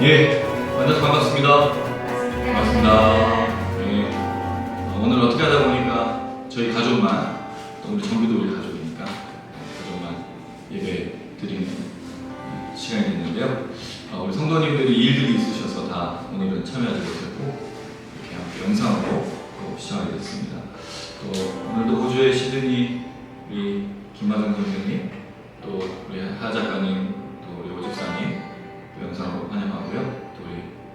예, 만나서 반갑습니다. 반갑습니다. 예, 오늘 어떻게 하다 보니까 저희 가족만, 또 우리 정비도 우리 가족이니까 가족만 예배 드리는 시간이 됐는데요. 우리 성도님들이 일들이 있으셔서 다 오늘은 참여하지 못했고 이렇게 함께 영상으로 또 시청하게 됐습니다. 또 오늘도 호주의 시드니 우리 김마정 선생님, 또 우리 하 작가님, 또 우리 오 집사님 영상으로 환영하고요. 또 우리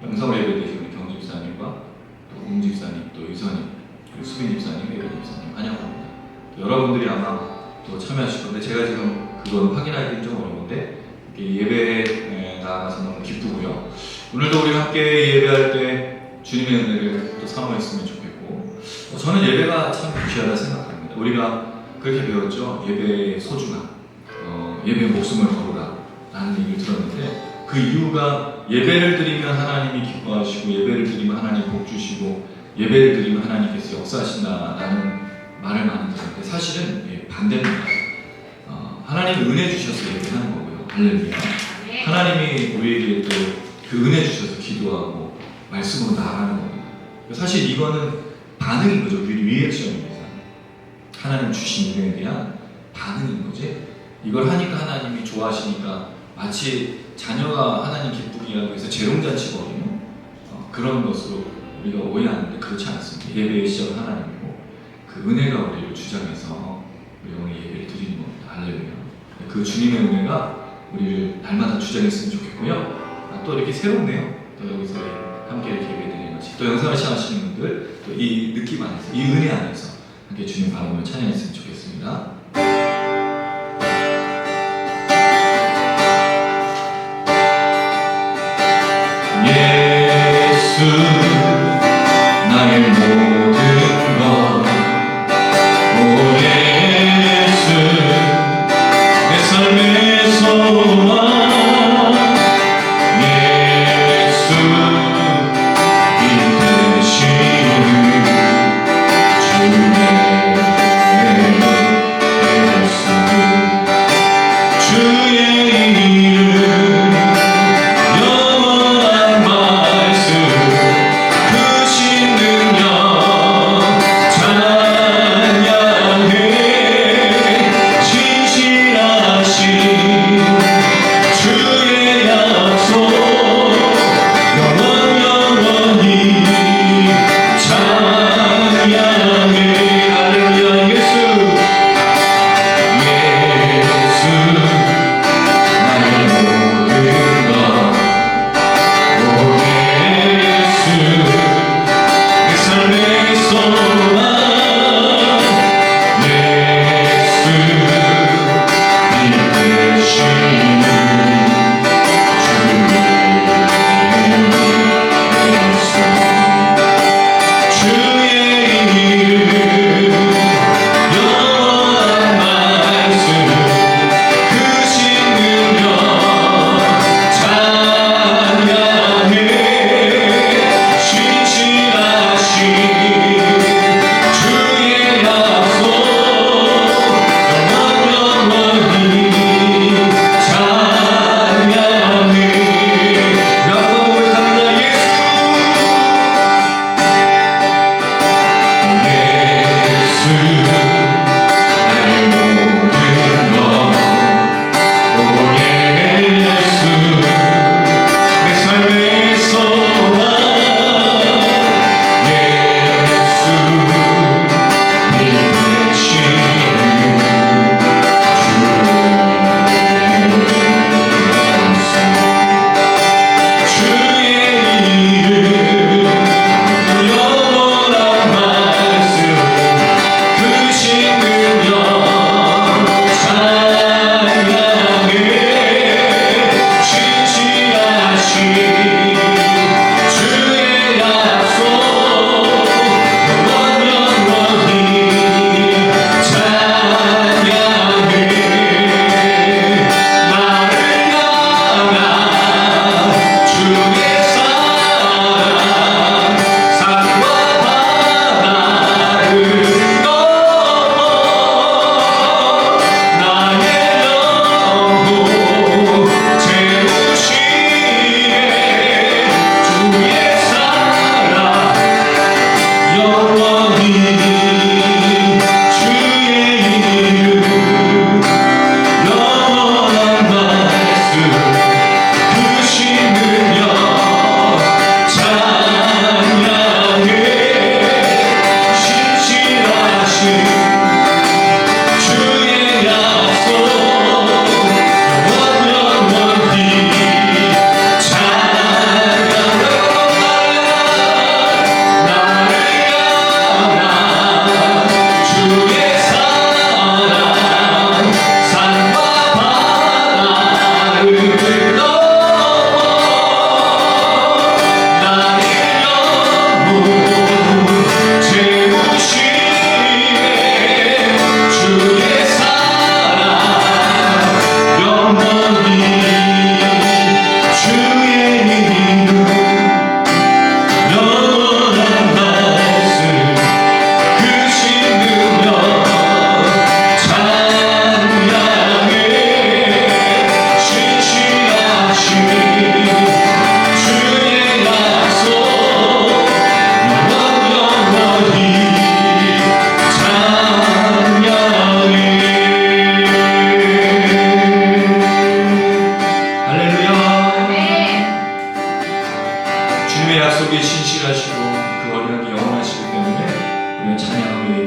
영상으로 예배드리신 우리 경 집사님과 또 웅 집사님, 또 유선님, 그리고 수빈 집사님, 예배 집사님 환영합니다. 또 여러분들이 아마 또 참여하실 건데 제가 지금 그건 확인하기는 좀 어려운데 예배에 나아가서 너무 기쁘고요. 오늘도 우리 함께 예배할 때 주님의 은혜를 또 사모했으면 좋겠고 저는 예배가 참 귀하다 생각합니다. 우리가 그렇게 배웠죠. 예배의 소중함, 예배의 목숨을 걸어라 라는 얘기를 들었는데 그 이유가 예배를 드리면 하나님이 기뻐하시고 예배를 드리면 하나님 복 주시고 예배를 드리면 하나님께서 역사하신다라는 말을 많이 들었는데 사실은 반대입니다. 하나님이 은혜 주셔서 예배하는 거고요. 할렐루야. 하나님이 우리에게 또 그 은혜 주셔서 기도하고 말씀으로 나아가는 겁니다. 사실 이거는 반응인 거죠. 리액션입니다. 하나님 주신 은혜에 대한 반응인 거지. 이걸 하니까 하나님이 좋아하시니까 마치 자녀가 하나님 기쁘게 하기 위해서 재롱잔치 벌이는 그런 것으로 우리가 오해하는데 그렇지 않습니다. 예배의 시작은 하나님이고 그 은혜가 우리를 주장해서 우리 오늘 예배를 드리는 겁니다. 할렐루야. 그 주님의 은혜가 우리를 날마다 주장했으면 좋겠고요. 또 이렇게 새롭네요. 또 여기서 함께 이렇게 예배 드리는 것이 또 영상을 시청하시는 분들 또 이 느낌 안에서 이 은혜 안에서 함께 주님 바람을 찬양했으면 좋겠습니다. 예수 나의 모든 것 오 예수 내 삶의 소망 예수 이 되시는 주의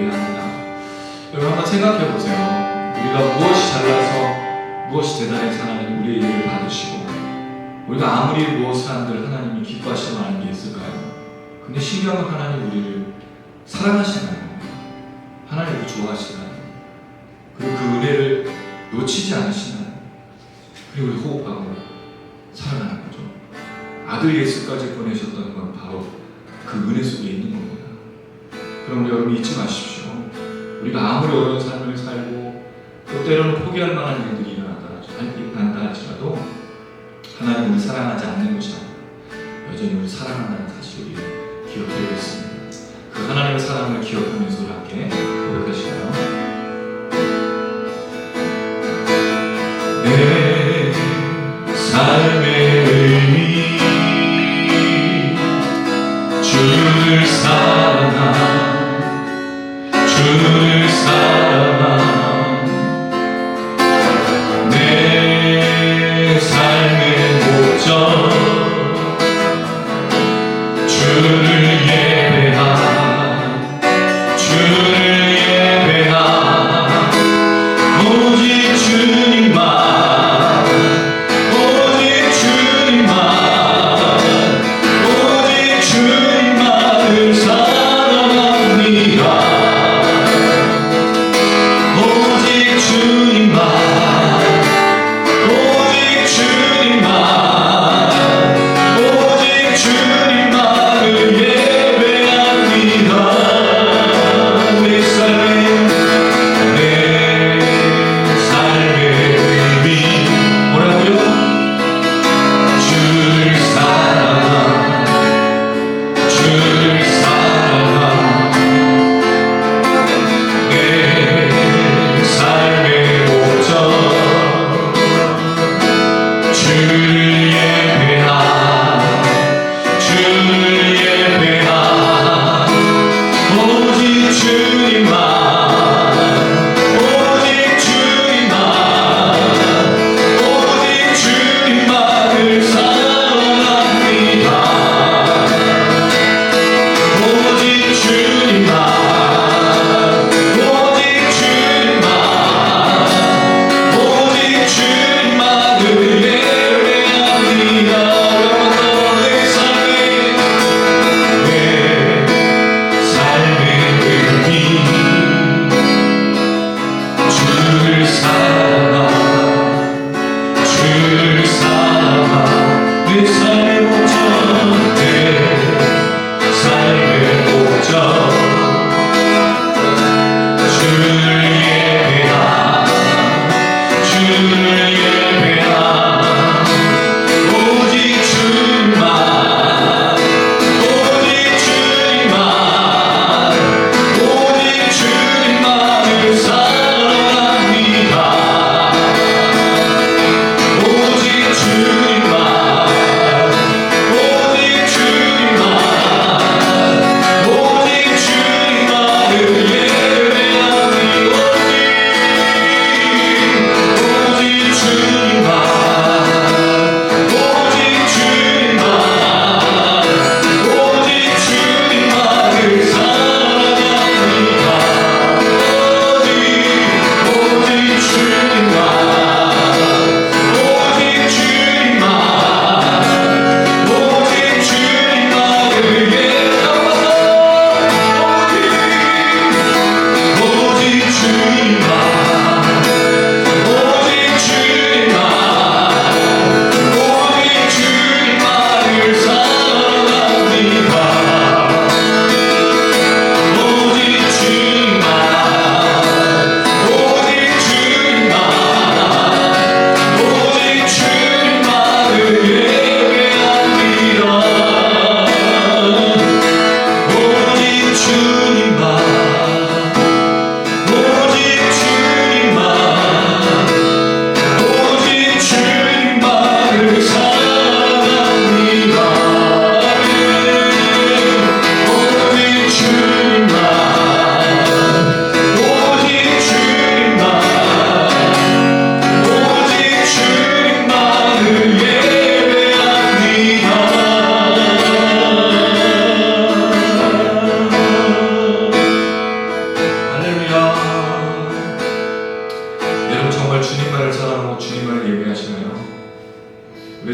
얘기합니다. 여러분 한번 생각해 보세요. 우리가 무엇이 잘나서 무엇이 대단해서 하나님 우리의 일을 받으시고 우리가 아무리 무엇을 한들 하나님이 기뻐하실 만한 게 있을까요? 근데 신기한 건 하나님 우리를 사랑하시나요? 하나님 우리를 좋아하시나요? 그리고 그 은혜를 놓치지 않으시나요? 그리고 우리 호흡하고 살아가는 거죠. 아들 예수까지 보내셨던 건 바로 그 은혜 속에 있는 겁니다. 그럼 여러분 잊지 마십시오. 우리가 아무리 어려운 삶을 살고 또 때로는 포기할 만한 일들이 일어난다 할지라도 하나님 우리 사랑하지 않는 것이 아니라 여전히 우리 사랑한다는 사실을 기억해야겠습니다. 그 하나님의 사랑을 기억하면서 함께 고백하시나요? 내 삶의 의미 주를 사랑함 주를 사랑함 내 삶의 목적 주를 예배함 주를 예배함 오직 주님만 오직 주님만 오직 주님만을 사랑합니다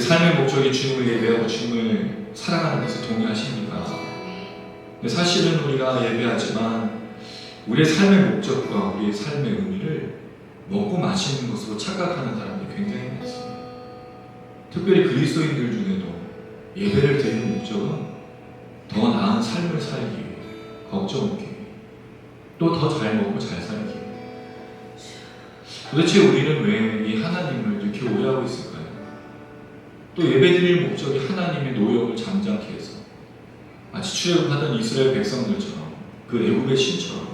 삶의 목적이 주님을 예배하고 주님을 사랑하는 것을 동의하십니까? 근데 사실은 우리가 예배하지만 우리의 삶의 목적과 우리의 삶의 의미를 먹고 마시는 것으로 착각하는 사람들이 굉장히 많습니다. 특별히 그리스도인들 중에도 예배를 드리는 목적은 더 나은 삶을 살기 위해, 걱정 없기 위해, 또 더 잘 먹고 잘 살기 위해. 도대체 우리는 왜 이 하나님을 이렇게 오해하고 있을까요? 또 예배드릴 목적이 하나님의 노역을 잠잠케 해서 마치 출애굽하던 이스라엘 백성들처럼 그 애굽의 신처럼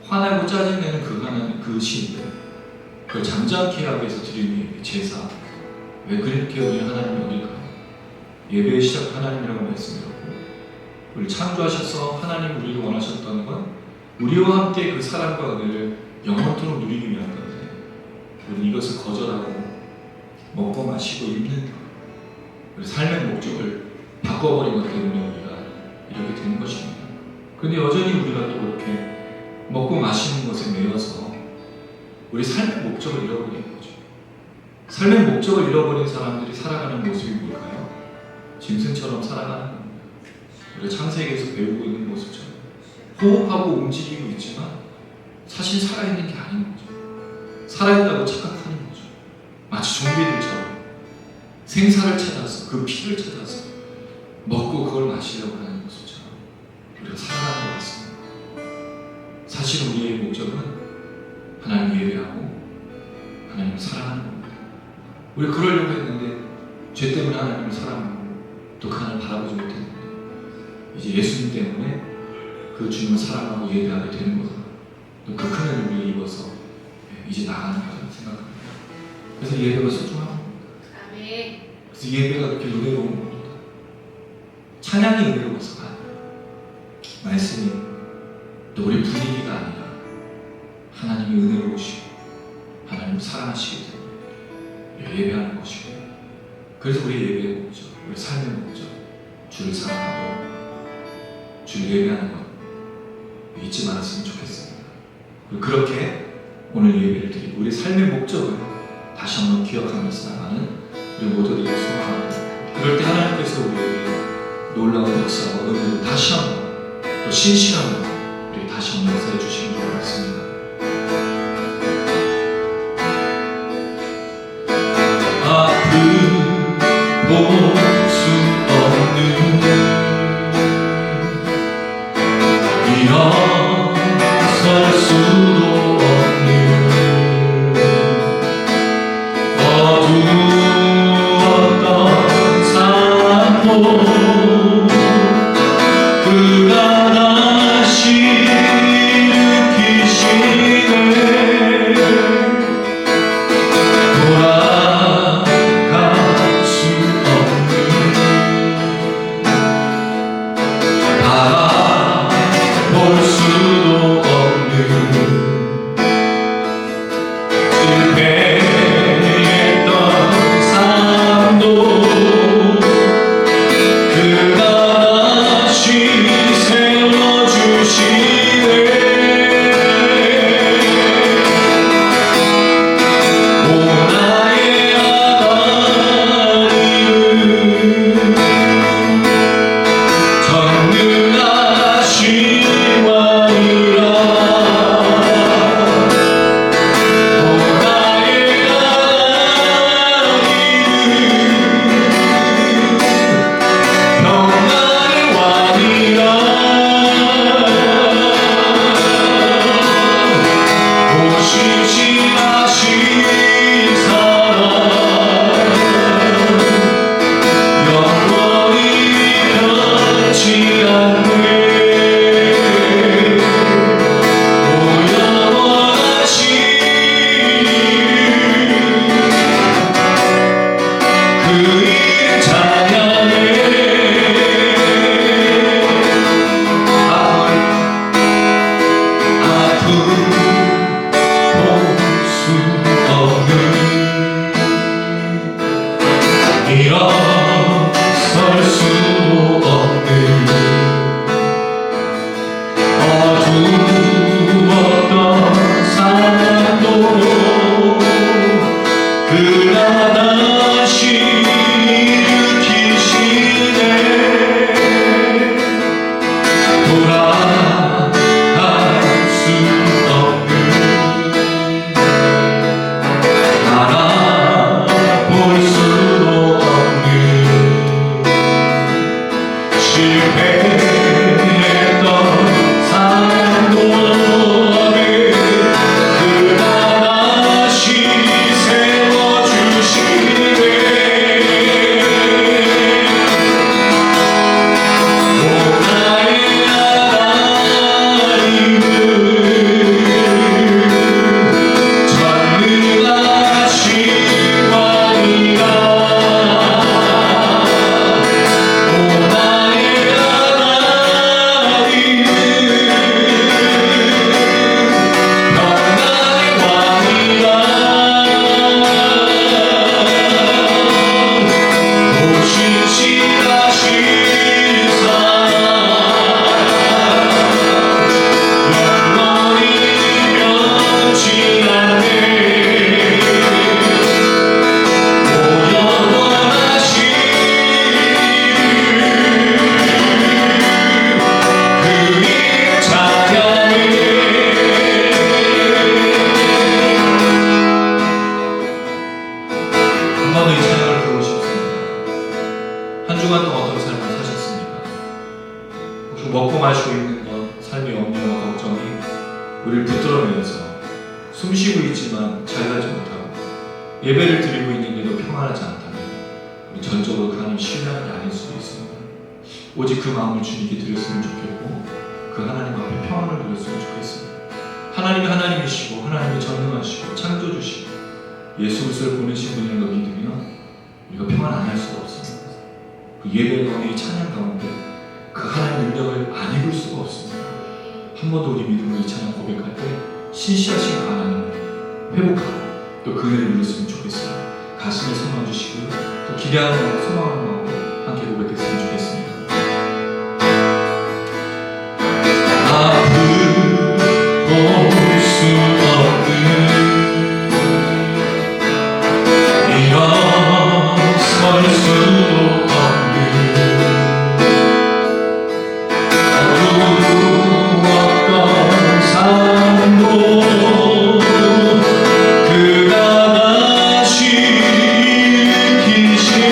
화나고 짜증내는 그 하나님, 그 신들, 그걸 잠잠케 하기 위해서 드리는 제사, 왜 그렇게 우리 하나님이 어딜까요? 예배의 시작 하나님이라고 말씀드렸고, 우리 창조하셔서 하나님 우리를 원하셨던 건 우리와 함께 그 사랑과 은혜를 영원토록 누리기 위한 건데, 우리는 이것을 거절하고 먹고 마시고 입는 것, 우리 삶의 목적을 바꿔버린 것 때문에 우리가 이렇게 되는 것입니다. 그런데 여전히 우리가 또 그렇게 먹고 마시는 것에 매여서 우리 삶의 목적을 잃어버린 거죠. 삶의 목적을 잃어버린 사람들이 살아가는 모습이 뭘까요? 짐승처럼 살아가는 겁니다. 우리가 창세기에서 배우고 있는 모습처럼 호흡하고 움직이고 있지만 사실 살아있는 게 아닌 거죠. 살아있다고 착각하는 거죠. 마치 좀비들처럼 생사를 찾아서 그 피를 찾아서 먹고 그걸 마시려고 하는 모습처럼 우리가 살아가는 것 같습니다. 사실 우리의 목적은 하나님을 예배하고 하나님을 사랑하는 겁니다. 우리 그러려고 했는데 죄 때문에 하나님을 사랑하고 또 그 하나님을 바라보지 못했는데 이제 예수님 때문에 그 주님을 사랑하고 예배하게 되는 거죠. 또 그 큰 은혜를 우리가 입어서 이제 나가는 거라고 생각합니다. 그래서 예배가 소중한 겁니다. 그래서 예배가 그렇게 은혜로운 겁니다. 찬양이 은혜로워서가 아니라 말씀이 또 우리 분위기가 아니라 하나님이 은혜로우시고 하나님을 사랑하시기 때문에 우리가 예배하는 것이고, 그래서 우리 예배의 목적, 우리 삶의 목적, 주를 사랑하고 주를 예배하는 것 잊지 말았으면 좋겠습니다. 그리고 그렇게 오늘 예배를 드리고 우리 삶의 목적을 다시 한번 기억하면서 나가는 우리 모두들이 소망합니다. 그럴 때 하나님께서 우리에게 놀라운 역사와 은혜를 다시 한번 또 신실함으로 우리 다시 한번 역사해 주시기 바랍니다. 아픔 볼 수 없는 일어설 수도 없는 어두웠던 삶도 그가 다시 일으키시네. 돌아갈 수 없는 바라볼 수도 없는 실패했던 삶도 그가 다시 세워주시네. 오 나의 하나님은 전능하신 왕이라. 오 나의 하나님은 평안의 왕이라. 오시지 마신 사랑 영원히 변치 않네. 오 영원하신 그 이름 찬양해. 아픔 볼 수 없는 일어설 수도 없는 어두웠던 삶도 그가 다시 우리를 붙들어내서 숨쉬고 있지만 잘 살지 못하고 예배를 드리고 있는데도 평안하지 않다면 우리 전적으로 그 하나님 신뢰하는 게 아닐 수도 있습니다. 오직 그 마음을 주님께 드렸으면 좋겠고 그 하나님 앞에 평안을 누렸으면 좋겠습니다. 하나님이 하나님이시고 하나님이 전능하시고 창조주시고 예수 그리스도를 보내신 분이라는 걸 믿으면 우리가 평안 안 할 수가 없습니다. 그 예배 가운데 이 찬양 가운데 그 하나님의 능력을 안 입을 수가 없습니다. 한 번 더 우리 믿음으로 이 찬양 고백할 때 신실하신 그 하나님을 회복하고 또 그 은혜를 누렸으면 좋겠습니다. 가슴에 손 얹으시고요. 또 기대하는 소망하는 마음으로 함께 고백했으면 좋겠습니다. 볼 수 없는 일어설 수도 없는 어두웠던 삶도 그가 다시 일으키시네.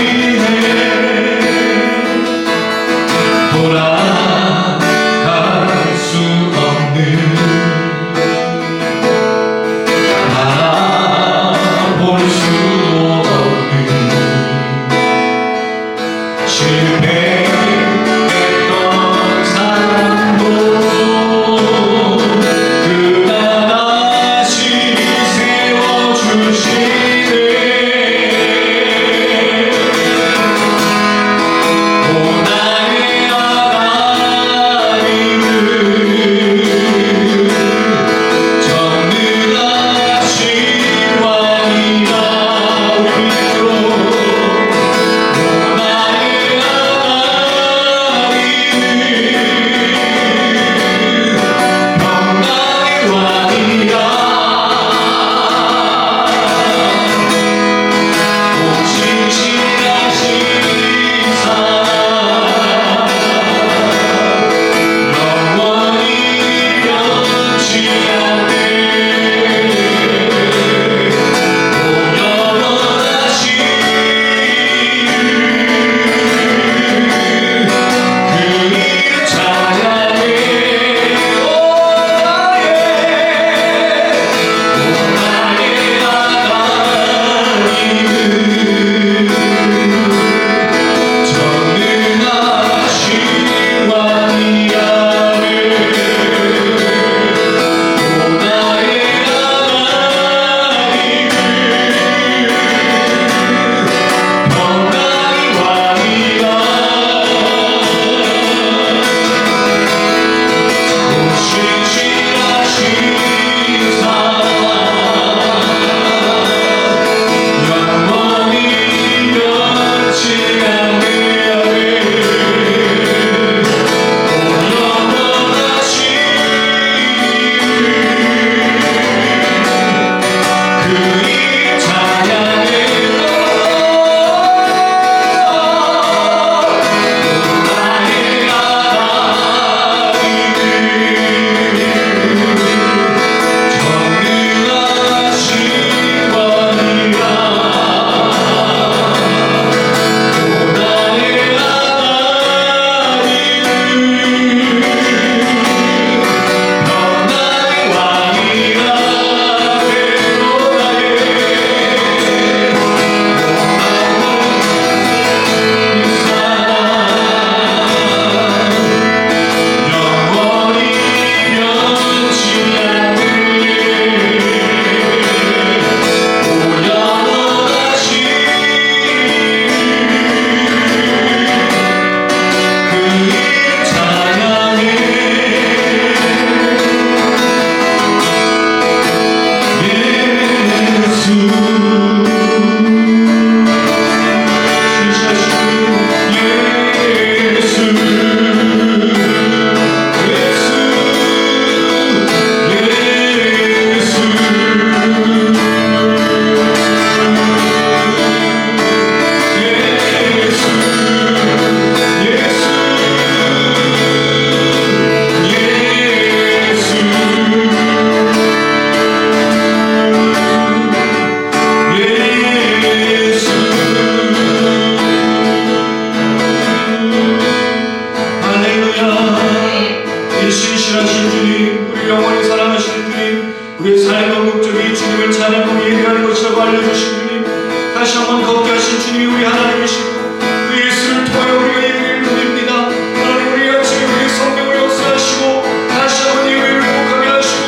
우리의 삶의 목적이 주님을 찬양하고 예배하는 것이라고 알려주신 주님, 다시 한번 걷게 하신 주님이 우리 하나님이시고 그 예수를 통하여 우리가 예배를 드립니다. 하나님, 우리 아침에 우리의 성령을 역사하시고 다시 한번 예배를 복하게 하시고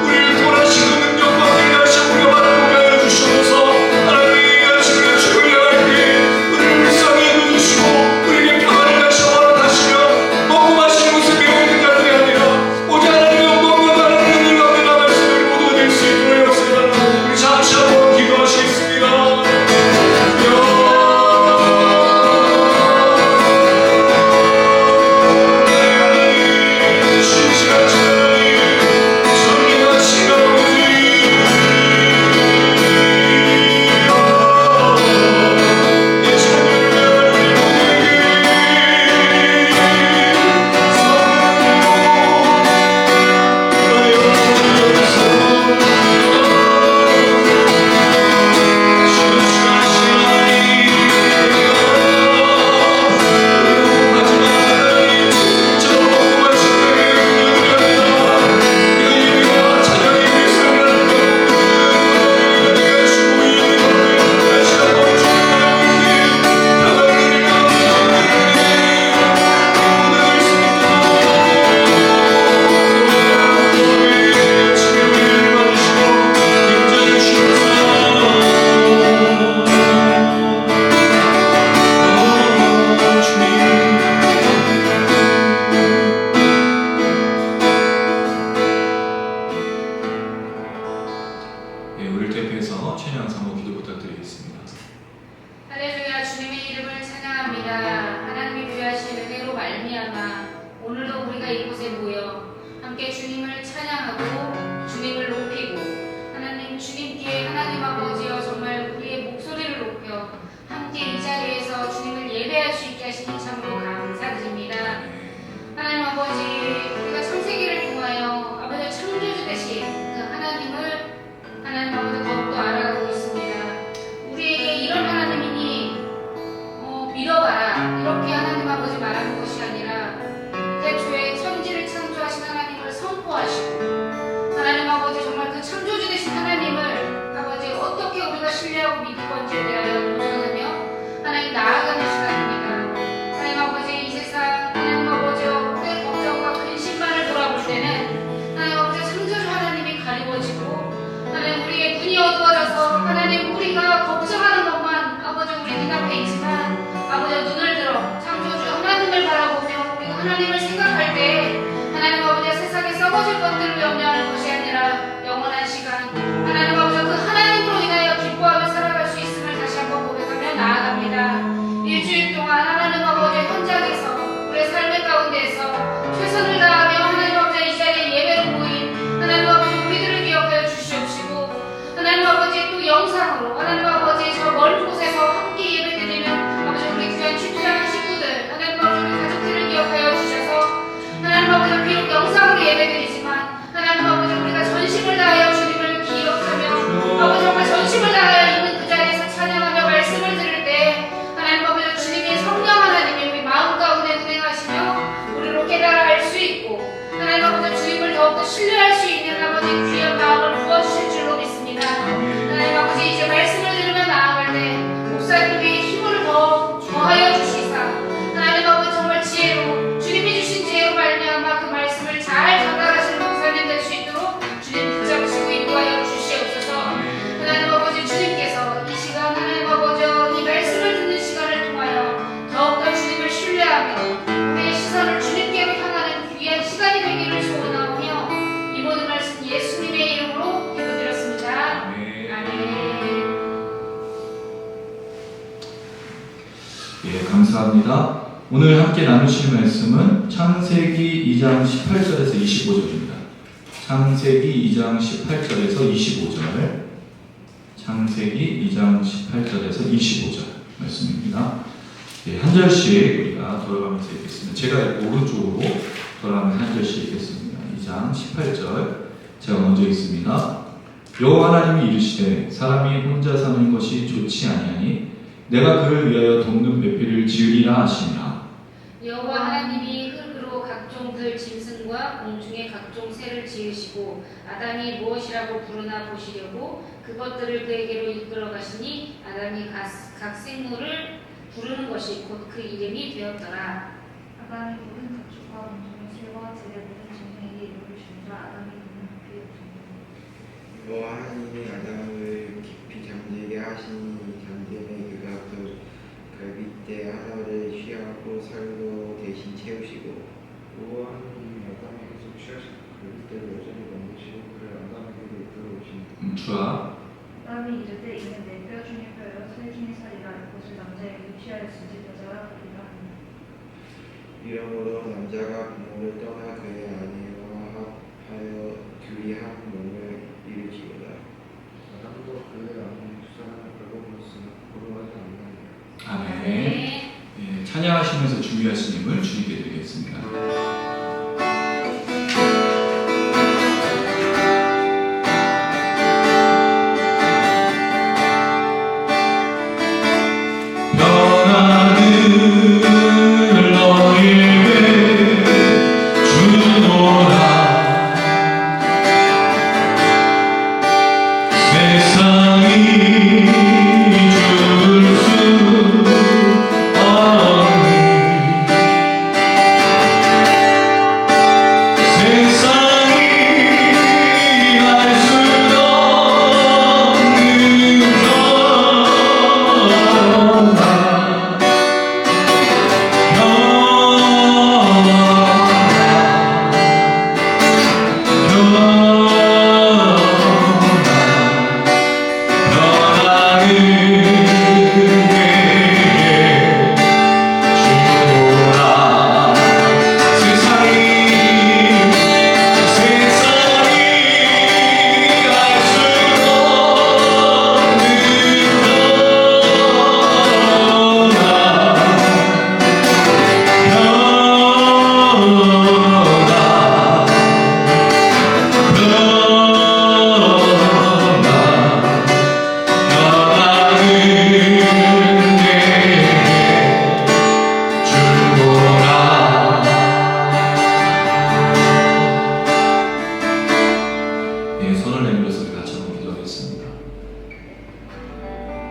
우리를 구원하시고 능력과 은혜를 하시고 우리가 바라보게 하여 주시옵소서. 하나님, 이 아침에 주를 향할 때 우리를 불쌍히 여겨주시고 우리에게 평안을 다시 허락하시며 먹고 마시는 것을 배우는 자들이 아니라 오직 하나님의 영광과 하나님의 은혜를 받는 말씀을 모두 얻을 수 있도록 역사하라. 우리 잠시 한번 기도하시겠습니다. 하나님을 생각할 때 하나님 아버지 세상에 썩어질 것들을 염려하는 것이 아니라 영원한 시간 하나님 아버지 그 하나님으로 인하여 기뻐하며 살아갈 수 있음을 다시 한번 고백하며 나아갑니다. 일주일 동안 하나님 아버지 현장에서 우리의 삶의 가운데에서 최선을 다하며 하나님 아버지 이 자리에 예배로 모인 하나님 아버지 우리들을 기억하여 주시옵시고 하나님 아버지 또 영상으로 하나님 아버지 저 먼 곳에서 함께 예배드리는 아버지 우리 귀한 친구랑 식구들 하나님 아버지 우리 가족들을 기억하여 주셔서 하나님 아버지 비록 영상으로 예배드리지만 하나님 아버지 우리가 전심을 다하여 주님을 기억하며 아버지 정말 전심을 다하여 있는 그 자리에서 찬양하며 말씀을 들을 때 하나님 아버지 주님의 성령 하나님이 우리 마음 가운데 운행하시며 우리로 깨달아 알 수 있고 하나님 아버지 주님을 더욱더 신뢰할 수 있는 아버지 귀한 마음을 부어주실 줄로 믿습니다. 하나님 아버지 이제 말씀을 들으며 나아갈 때 목사님의 힘을 더하여 주시사 하나님 아버지 정말 지혜로 주님이 주신 지혜로 말미암아 그 말씀을 잘 전달하시는 목사님 될 수 있도록 주님 붙잡으시고 인도하여 주시옵소서. 하나님 아버지 주님께서 이 시간 하나님 아버지 이 말씀을 듣는 시간을 통하여 더욱더 주님을 신뢰하며 우리의 시선을 주님께로 향하는 귀한 시간이 되기를 소원하오며 이 모든 말씀 예수님의 이름으로 기도드렸습니다. 아멘. 예, 감사합니다. 오늘 함께 나누실 말씀은 창세기 2장 18절에서 25절입니다. 창세기 2장 18절에서 25절. 창세기 2장 18절에서 25절 말씀입니다. 예, 한 절씩 우리가 돌아가면서 읽겠습니다. 제가 오른쪽으로 돌아가면서 한 절씩 읽겠습니다. 2장 18절 제가 먼저 읽습니다. 여호와 하나님이 이르시되 사람이 혼자 사는 것이 좋지 아니하니 내가 그를 위하여 돕는 배필을 지으리라 하시니라. 여호와 하나님이 흙으로 각 각종 들 짐승과 공중의 각종 새를 지으시고 아담이 무엇이라고 부르나 보시려고 그것들을 그에게로 이끌어 가시니 아담이 각 생물을 부르는 것이 곧 그 이름이 되었더라. 아담이 모든 가축과 공중의 새와 들의 모든 짐승에게 이름을 주니라. 아담이 눈을 높이 여겼습니다. 여호와 하나님이 아담을 깊이 잠들게 하시니 잠들매 그가 그 갈빗대 하나를 취하고 살로 대신 채우시고 여호와 하나님이 아담에게서 취하신 갈빗대를 여전히 만드시고 그를 아담에게로 이끌어 오시니 주아. 아담이 이르되 이는 내 뼈 중에 뼈여 살 중에 살이라. 이것을 남자에게 취하였으니 여자가 그리라 하니 이러므로 남자가 부모를 떠나 그의 아내와 합하여 둘이 한 몸을 이루지어다. 아담과 그의 아내 두 사람을 벌거벗었으나 거룩하지 않나니라. 아멘. 네. 예, 찬양하시면서 준비하신 힘을 주님께 드리겠습니다.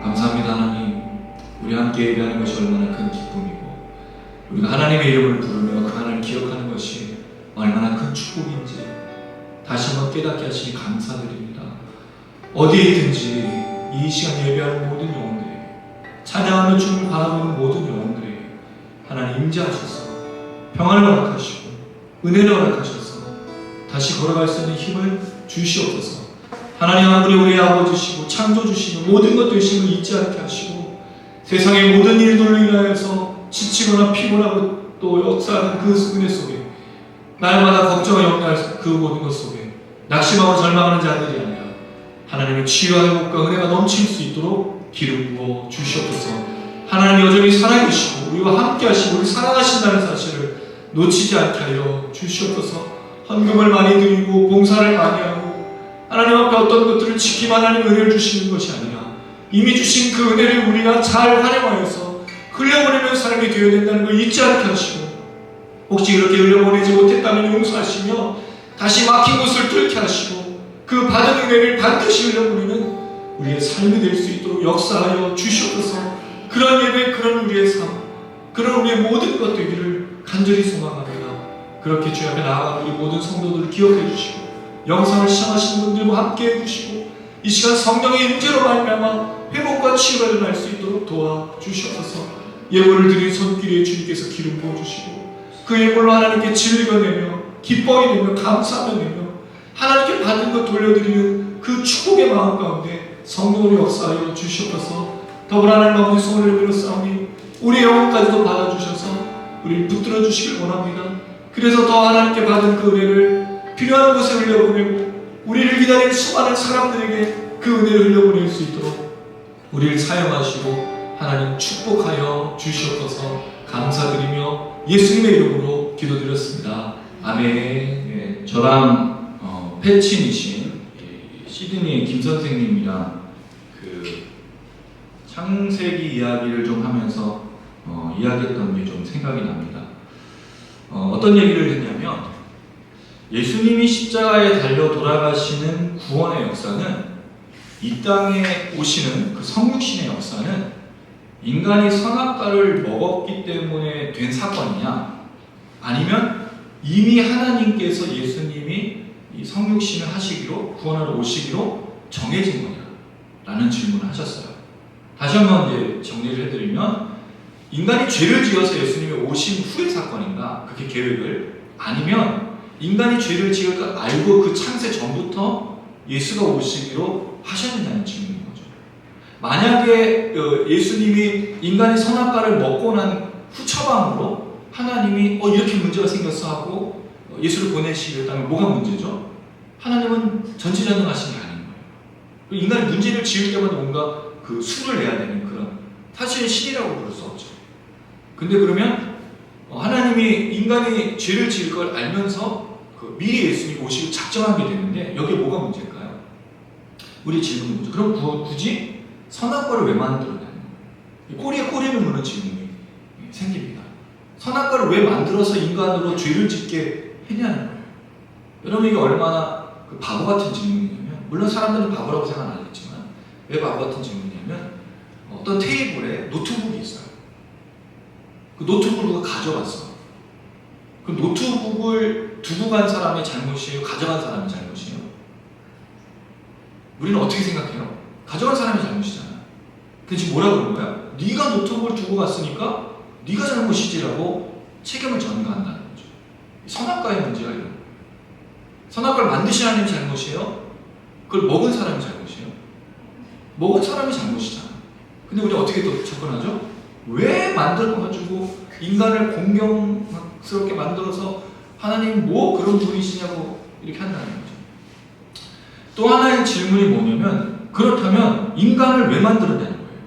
감사합니다. 하나님, 우리 함께 예배하는 것이 얼마나 큰 기쁨이고 우리가 하나님의 이름을 부르며 그 하나님을 기억하는 것이 얼마나 큰 축복인지 다시 한번 깨닫게 하시니 감사드립니다. 어디에 있든지 이 시간 예배하는 모든 영혼들에게, 찬양하며 주님을 바라보는 모든 영혼들에게 하나님 임재하셔서 평안을 허락하시고 은혜를 허락하셔서 다시 걸어갈 수 있는 힘을 주시옵소서. 하나님 아무리 우리의 아버지시고 창조주시고 모든 것 되심을 잊지 않게 하시고 세상의 모든 일들로 인하여서 지치거나 피곤하고 또 역사하는 그 은혜 속에 날마다 걱정과 염려할 그 모든 것 속에 낙심하고 절망하는 자들이 아니라 하나님의 치유와 회복과 은혜가 넘칠 수 있도록 기름 부어 주시옵소서. 하나님 여전히 살아계시고 우리와 함께 하시고 우리 사랑하신다는 사실을 놓치지 않게 하여 주시옵소서. 헌금을 많이 드리고 봉사를 많이 하고 하나님 앞에 어떤 것들을 지키며 하나님 은혜를 주시는 것이 아니라 이미 주신 그 은혜를 우리가 잘 활용하여서 흘려보내는 사람이 되어야 된다는 걸 잊지 않게 하시고 혹시 이렇게 흘려보내지 못했다면 용서하시며 다시 막힌 곳을 뚫게 하시고 그 받은 은혜를 반드시 흘려보내는 우리의 삶이 될 수 있도록 역사하여 주시옵소서. 그런 예배, 그런 우리의 삶, 그런 우리의 모든 것 되기를 간절히 소망합니다. 그렇게 주 앞에 나아가 우리 모든 성도들을 기억해 주시고 영상을 시청하시는 분들과 함께 해주시고 이 시간 성령의 임재로 말미암아 회복과 치유가 일어날 수 있도록 도와주시옵소서. 예물을 드린 손길에 주님께서 기름 부어주시고 그 예물로 하나님께 진리가 내며 기뻐이 내며 감사하며 내며 하나님께 받은 것 돌려드리는 그 축복의 마음 가운데 성령으로 역사하여 주시옵소서. 더불어 하나님 아버지 손을 내밀어 싸우니 우리 영혼까지도 받아주셔서 우리를 붙들어 주시길 원합니다. 그래서 더 하나님께 받은 그 은혜를 필요한 곳에 흘려보내고 우리를 기다리는 수많은 사람들에게 그 은혜를 흘려보낼 수 있도록 우리를 사용하시고 하나님 축복하여 주시옵소서. 감사드리며 예수님의 이름으로 기도드렸습니다. 아멘. 예, 저랑 패친이신 시드니의 김 선생님이랑 그 창세기 이야기를 좀 하면서 이야기했던 게 좀 생각이 납니다. 어떤 얘기를 했냐면 예수님이 십자가에 달려 돌아가시는 구원의 역사는 이 땅에 오시는 그 성육신의 역사는 인간이 선악과를 먹었기 때문에 된 사건이냐 아니면 이미 하나님께서 예수님이 이 성육신을 하시기로 구원하러 오시기로 정해진 거냐 라는 질문을 하셨어요. 다시 한번 이제 정리를 해드리면 인간이 죄를 지어서 예수님이 오신 후의 사건인가 그게 계획을 아니면 인간이 죄를 지을 걸 알고 그 창세 전부터 예수가 오시기로 하셨느냐는 질문인 거죠. 만약에 예수님이 인간이 선악과를 먹고 난 후처방으로 하나님이 이렇게 문제가 생겼어 하고 예수를 보내시겠다면 뭐가 문제죠? 하나님은 전지전능하신 게 아닌 거예요. 인간이 문제를 지을 때마다 뭔가 그 수를 내야 되는 그런 사실 신이라고 부를 수 없죠. 근데 그러면 하나님이 인간이 죄를 지을 걸 알면서 미리 예수님이 오시고 작정하게 되는데 여기에 뭐가 문제일까요? 우리 질문이 뭐죠? 그럼 굳이 선악과를 왜 만들어내는 거예요? 꼬리에 꼬리를 무는 질문이 생깁니다. 선악과를 왜 만들어서 인간으로 죄를 짓게 했냐는 거예요. 여러분 이게 얼마나 바보 같은 질문이냐면 물론 사람들은 바보라고 생각 안 하겠지만 왜 바보 같은 질문이냐면 어떤 테이블에 노트북이 있어요. 그 노트북을 누가 가져갔어. 그 노트북을 두고 간 사람의 잘못이에요? 가져간 사람의 잘못이에요? 우리는 어떻게 생각해요? 가져간 사람의 잘못이잖아. 근데 지금 뭐라 그런 거야? 네가 노트북을 두고 갔으니까 네가 잘못이지라고 책임을 전가한다는 거죠. 선악과의 문제가 이런 거예요. 선악과를 만드신 하나님이 잘못이에요? 그걸 먹은 사람이 잘못이에요? 먹은 사람이 잘못이잖아. 근데 우리 어떻게 또 접근하죠? 왜 만들어가지고 인간을 공경스럽게 만들어서 하나님 뭐 그런 분이시냐고 이렇게 한다는 거죠. 또 하나의 질문이 뭐냐면 그렇다면 인간을 왜 만들었냐는 거예요.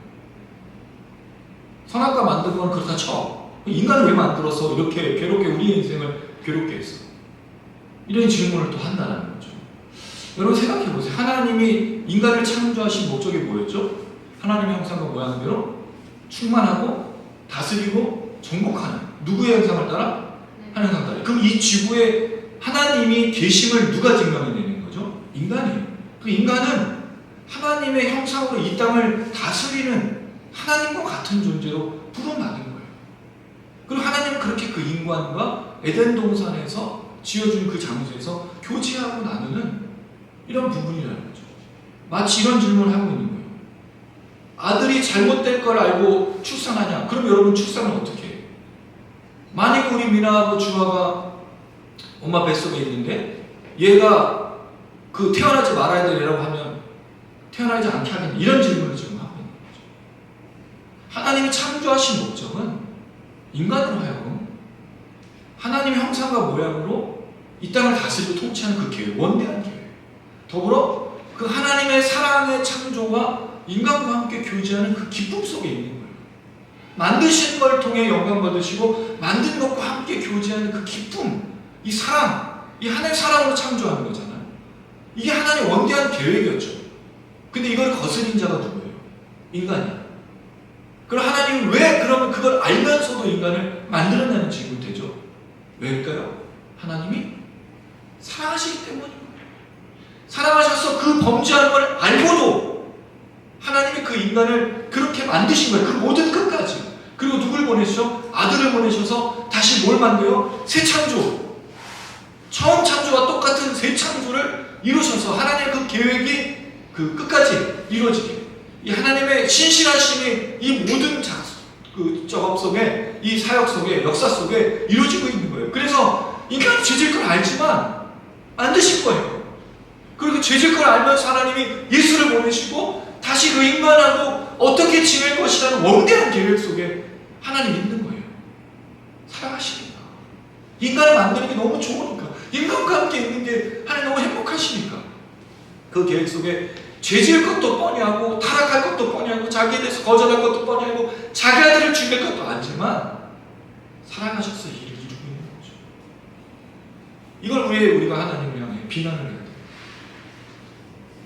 선악과 만든 건 그렇다 쳐. 인간을 왜 만들어서 이렇게 괴롭게 우리의 인생을 괴롭게 했어? 이런 질문을 또 한다는 거죠. 여러분 생각해 보세요. 하나님이 인간을 창조하신 목적이 뭐였죠? 하나님의 형상과 모양대로 충만하고 다스리고 정복하는 누구의 형상을 따라? 하나님의 형상 따라. 그럼 이 지구에 하나님이 계심을 누가 증명해내는 거죠? 인간이에요. 그 인간은 하나님의 형상으로 이 땅을 다스리는 하나님과 같은 존재로 부름받은 거예요. 그리고 하나님은 그렇게 그 인간과 에덴 동산에서 지어준 그 장소에서 교제하고 나누는 이런 부분이라는 거죠. 마치 이런 질문을 하고 있는 거예요. 아들이 잘못된 걸 알고 출산하냐? 그럼 여러분 출산은 어떻게 해요? 만약 우리 미나하고 주아가 엄마 뱃속에 있는데 얘가 그 태어나지 말아야 되라고 하면 태어나지 않게 하겠냐? 이런 질문을 지금 하고 있는 거죠. 하나님이 창조하신 목적은 인간으로 하여금 하나님의 형상과 모양으로 이 땅을 다스리고 통치하는 그 계획, 원대한 계획. 더불어 그 하나님의 사랑의 창조와 인간과 함께 교제하는 그 기쁨 속에 있는 거예요. 만드신 걸 통해 영광 받으시고 만든 것과 함께 교제하는 그 기쁨, 이 사랑, 이 하나님의 사랑으로 창조하는 거잖아요. 이게 하나님의 원대한 계획이었죠. 근데 이걸 거스린 자가 누구예요? 인간이야. 그럼 하나님은 왜 그러면 그걸 알면서도 인간을 만들었냐는 질문이 되죠. 왜일까요? 하나님이 사랑하시기 때문입니다. 사랑하셔서 그 범죄하는 걸 알고도 하나님이 그 인간을 그렇게 만드신 거예요. 그 모든 끝까지. 그리고 누굴 보내시죠? 아들을 보내셔서 다시 뭘 만들어요? 새 창조. 처음 창조와 똑같은 새 창조를 이루셔서 하나님의 그 계획이 그 끝까지 이루어지게. 이 하나님의 신실하심이 이 모든 작업 속에, 이 사역 속에, 역사 속에 이루어지고 있는 거예요. 그래서 인간이 죄질 걸 알지만 만드신 거예요. 그리고 죄질 걸 알면서 하나님이 예수를 보내시고 다시 그 인간하고 어떻게 지낼 것이라는 원대한 계획 속에 하나님이 있는 거예요. 사랑하시니까. 인간을 만드는 게 너무 좋으니까. 인간과 함께 있는 게 하나님 너무 행복하시니까. 그 계획 속에 죄질 것도 뻔히하고 타락할 것도 뻔히하고 자기에 대해서 거절할 것도 뻔히하고 자기 아들을 죽일 것도 알지만 사랑하셔서 일을 이루고 있는 거죠. 이걸 왜 우리가 하나님을 향해 비난을 해야 돼요?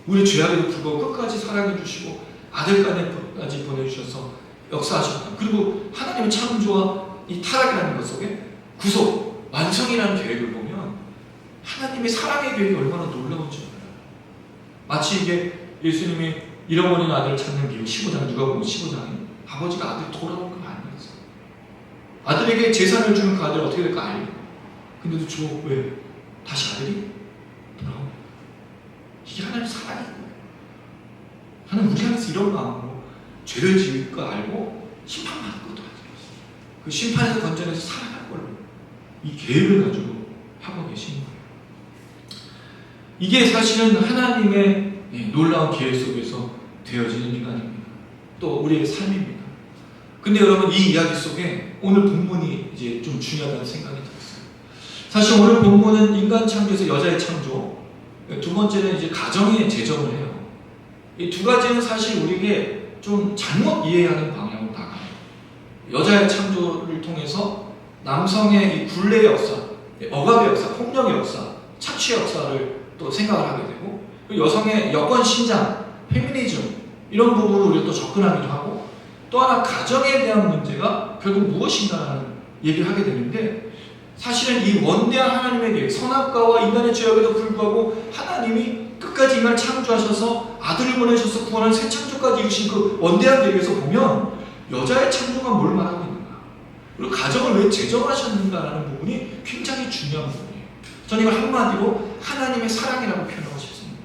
우리 죄악에도 불구하고 끝까지 사랑해 주시고 아들까지 보내주셔서 역사하셨다. 그리고 하나님의 창조와 이 타락이라는 것 속에 구속, 완성이라는 계획을 보면 하나님의 사랑의 계획이 얼마나 놀라운지 몰라요. 마치 이게 예수님이 잃어버린 아들을 찾는 길 15장, 누가 보면 15장에 아버지가 아들 돌아올 거 아니겠어요. 아들에게 재산을 주는 그 아들 어떻게 될까 알고, 근데도 줘. 왜? 다시 아들이 돌아오는 거예요. 이게 하나님 사랑인 거예요. 하나님 우리 안에서 이런 마음으로 죄를 지을 거 알고 심판받을 것도 알고 있어요. 그 심판에서 건져내서 살아갈 걸로 이 계획을 가지고 하고 계신 거예요. 이게 사실은 하나님의 놀라운 계획 속에서 되어지는 인간입니다. 또 우리의 삶입니다. 근데 여러분, 이 이야기 속에 오늘 본문이 이제 좀 중요하다는 생각이 들었어요. 사실 오늘 본문은 인간 창조에서 여자의 창조, 두 번째는 이제 가정의 재정을 해요. 이 두 가지는 사실 우리에게 좀 잘못 이해하는 방향으로 나가요. 여자의 창조를 통해서 남성의 이 굴레의 역사, 억압의 역사, 폭력의 역사, 착취의 역사를 또 생각을 하게 되고, 여성의 여권 신장, 페미니즘 이런 부분으로 우리가 또 접근하기도 하고, 또 하나 가정에 대한 문제가 결국 무엇인가라는 얘기를 하게 되는데, 사실은 이 원대한 하나님의 계획, 선악과와 인간의 죄악에도 불구하고 하나님이 끝까지 인간을 창조하셔서 아들을 보내셔서 구원하는 새 창조까지 이루신 그 원대한 계획에서 보면 여자의 창조가 뭘 말하고 있는가, 그리고 가정을 왜 제정하셨는가라는 부분이 굉장히 중요한 부분이에요. 저는 이걸 한마디로 하나님의 사랑이라고 표현하고 싶습니다.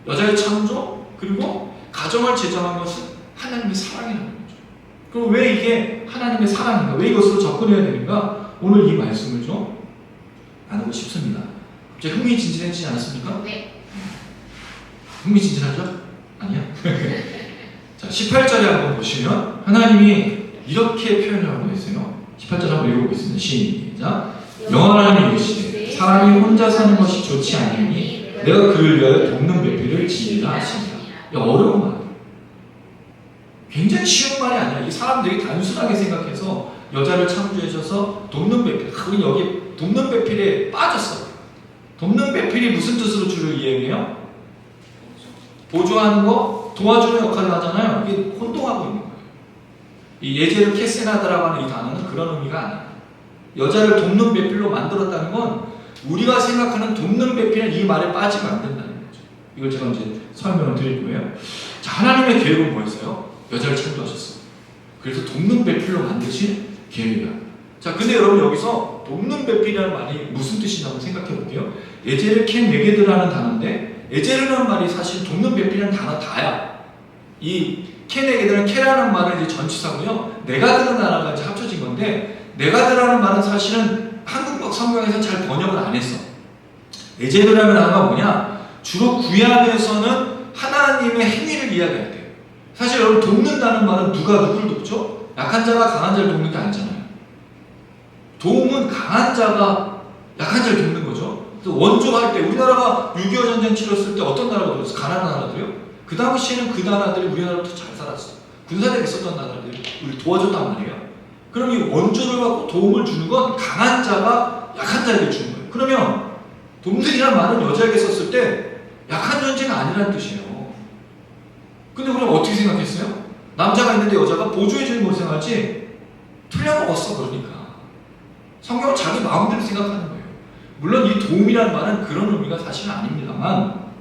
여자의 창조, 그리고 가정을 제정한 것은 하나님의 사랑이라는 거죠. 그럼 왜 이게 하나님의 사랑인가? 왜 이것으로 접근해야 되는가? 오늘 이 말씀을 좀 나누고 싶습니다. 갑자기 흥미진진해지지 않았습니까? 네. 흥미진진하죠? 아니야? 자, 18절에 한번 보시면 하나님이 이렇게 표현을 하고 계세요. 18절 한번 읽어보겠습니다. 시작. 여호와 하나님이 이르시되 사람이 혼자 사는 것이 좋지 않으니 내가 그를 위하여 돕는 배필을 지으라 하시니라. 어려운 말. 굉장히 쉬운 말이 아니라 이 사람들이 단순하게 생각해서 여자를 창조해줘서 돕는 배필, 그건 여기 돕는 배필에 빠졌어요. 돕는 배필이 무슨 뜻으로 주로 이해해요? 보조하는 거, 도와주는 역할을 하잖아요. 이게 혼동하고 있는 거예요. 이 예제를 캐세나다라고 하는 이 단어는 그런 의미가 아니에요. 여자를 돕는 배필로 만들었다는 건 우리가 생각하는 돕는 배필은 이 말에 빠지면 안 된다는 거죠. 이걸 제가 이제 설명을 드릴 거예요. 자, 하나님의 계획은 뭐였어요? 여자를 창조하셨어요. 그래서 돕는 배필로 만드신 계획이야. 자, 근데 여러분 여기서 돕는 배필이라는 말이 무슨 뜻이냐고 생각해 볼게요. 에제르 켄 네게드라는 단어인데, 에제르라는 말이 사실 돕는 배필이라는 단어 다야. 이 켄 네게드는 케라는 말은 이제 전치사고요. 네가드라는 이제 합쳐진 건데, 네가드라는 말은 사실은 한국 성경에서 잘 번역을 안 했어. 에제르라는 단어가 뭐냐? 주로 구약에서는 하나님의 행위를 이야기할 때. 사실 여러분 돕는다는 말은 누가 누굴 돕죠? 약한 자가 강한 자를 돕는 게 아니잖아요. 도움은 강한 자가 약한 자를 돕는 거죠. 그래서 원조할 때 우리나라가 6.25 전쟁 치렀을 때 어떤 나라가 들었어요? 가난한 나라들이요? 그 당시에는 그 나라들이 우리나라보다 더 잘 살았어요. 군사력이 있었던 나라들이 우리 도와줬단 말이에요. 그럼 이 원조를 받고 도움을 주는 건 강한 자가 약한 자에게 주는 거예요. 그러면 돕는이라는 말은 여자에게 썼을 때 약한 존재가 아니라는 뜻이에요. 근데 우리는 어떻게 생각했어요? 남자가 있는데 여자가 보조해주는 걸 생각하지 틀려먹었어. 그러니까 성경은 자기 마음대로 생각하는 거예요. 물론 이 도움이라는 말은 그런 의미가 사실은 아닙니다만,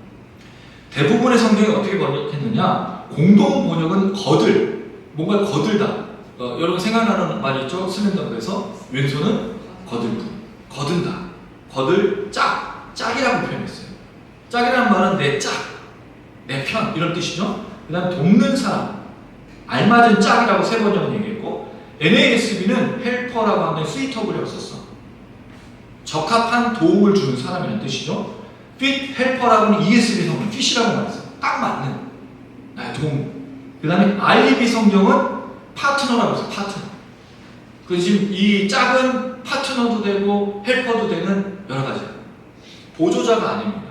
대부분의 성경이 어떻게 번역했느냐, 공동 번역은 거들, 뭔가 거들다. 여러분 생각나는 말이 있죠? 슬렌더그에서 왼손은 거들고, 거든다, 거들, 짝이라고 표현했어요. 짝이라는 말은 내 짝, 내 편, 이런 뜻이죠. 그 다음 돕는 사람, 알맞은 짝이라고 세 번역은 얘기했고, NASB는 헬퍼라고 하는 스위터블이라고 썼어. 적합한 도움을 주는 사람이라는 뜻이죠. fit 헬퍼라고는 ESV 성경, fit이라고 말했어요. 딱 맞는 나의 도움. 그 다음에 REV 성경은 파트너라고 했어요. 파트너. 그 지금 이 짝은 파트너도 되고 헬퍼도 되는 여러 가지. 보조자가 아닙니다.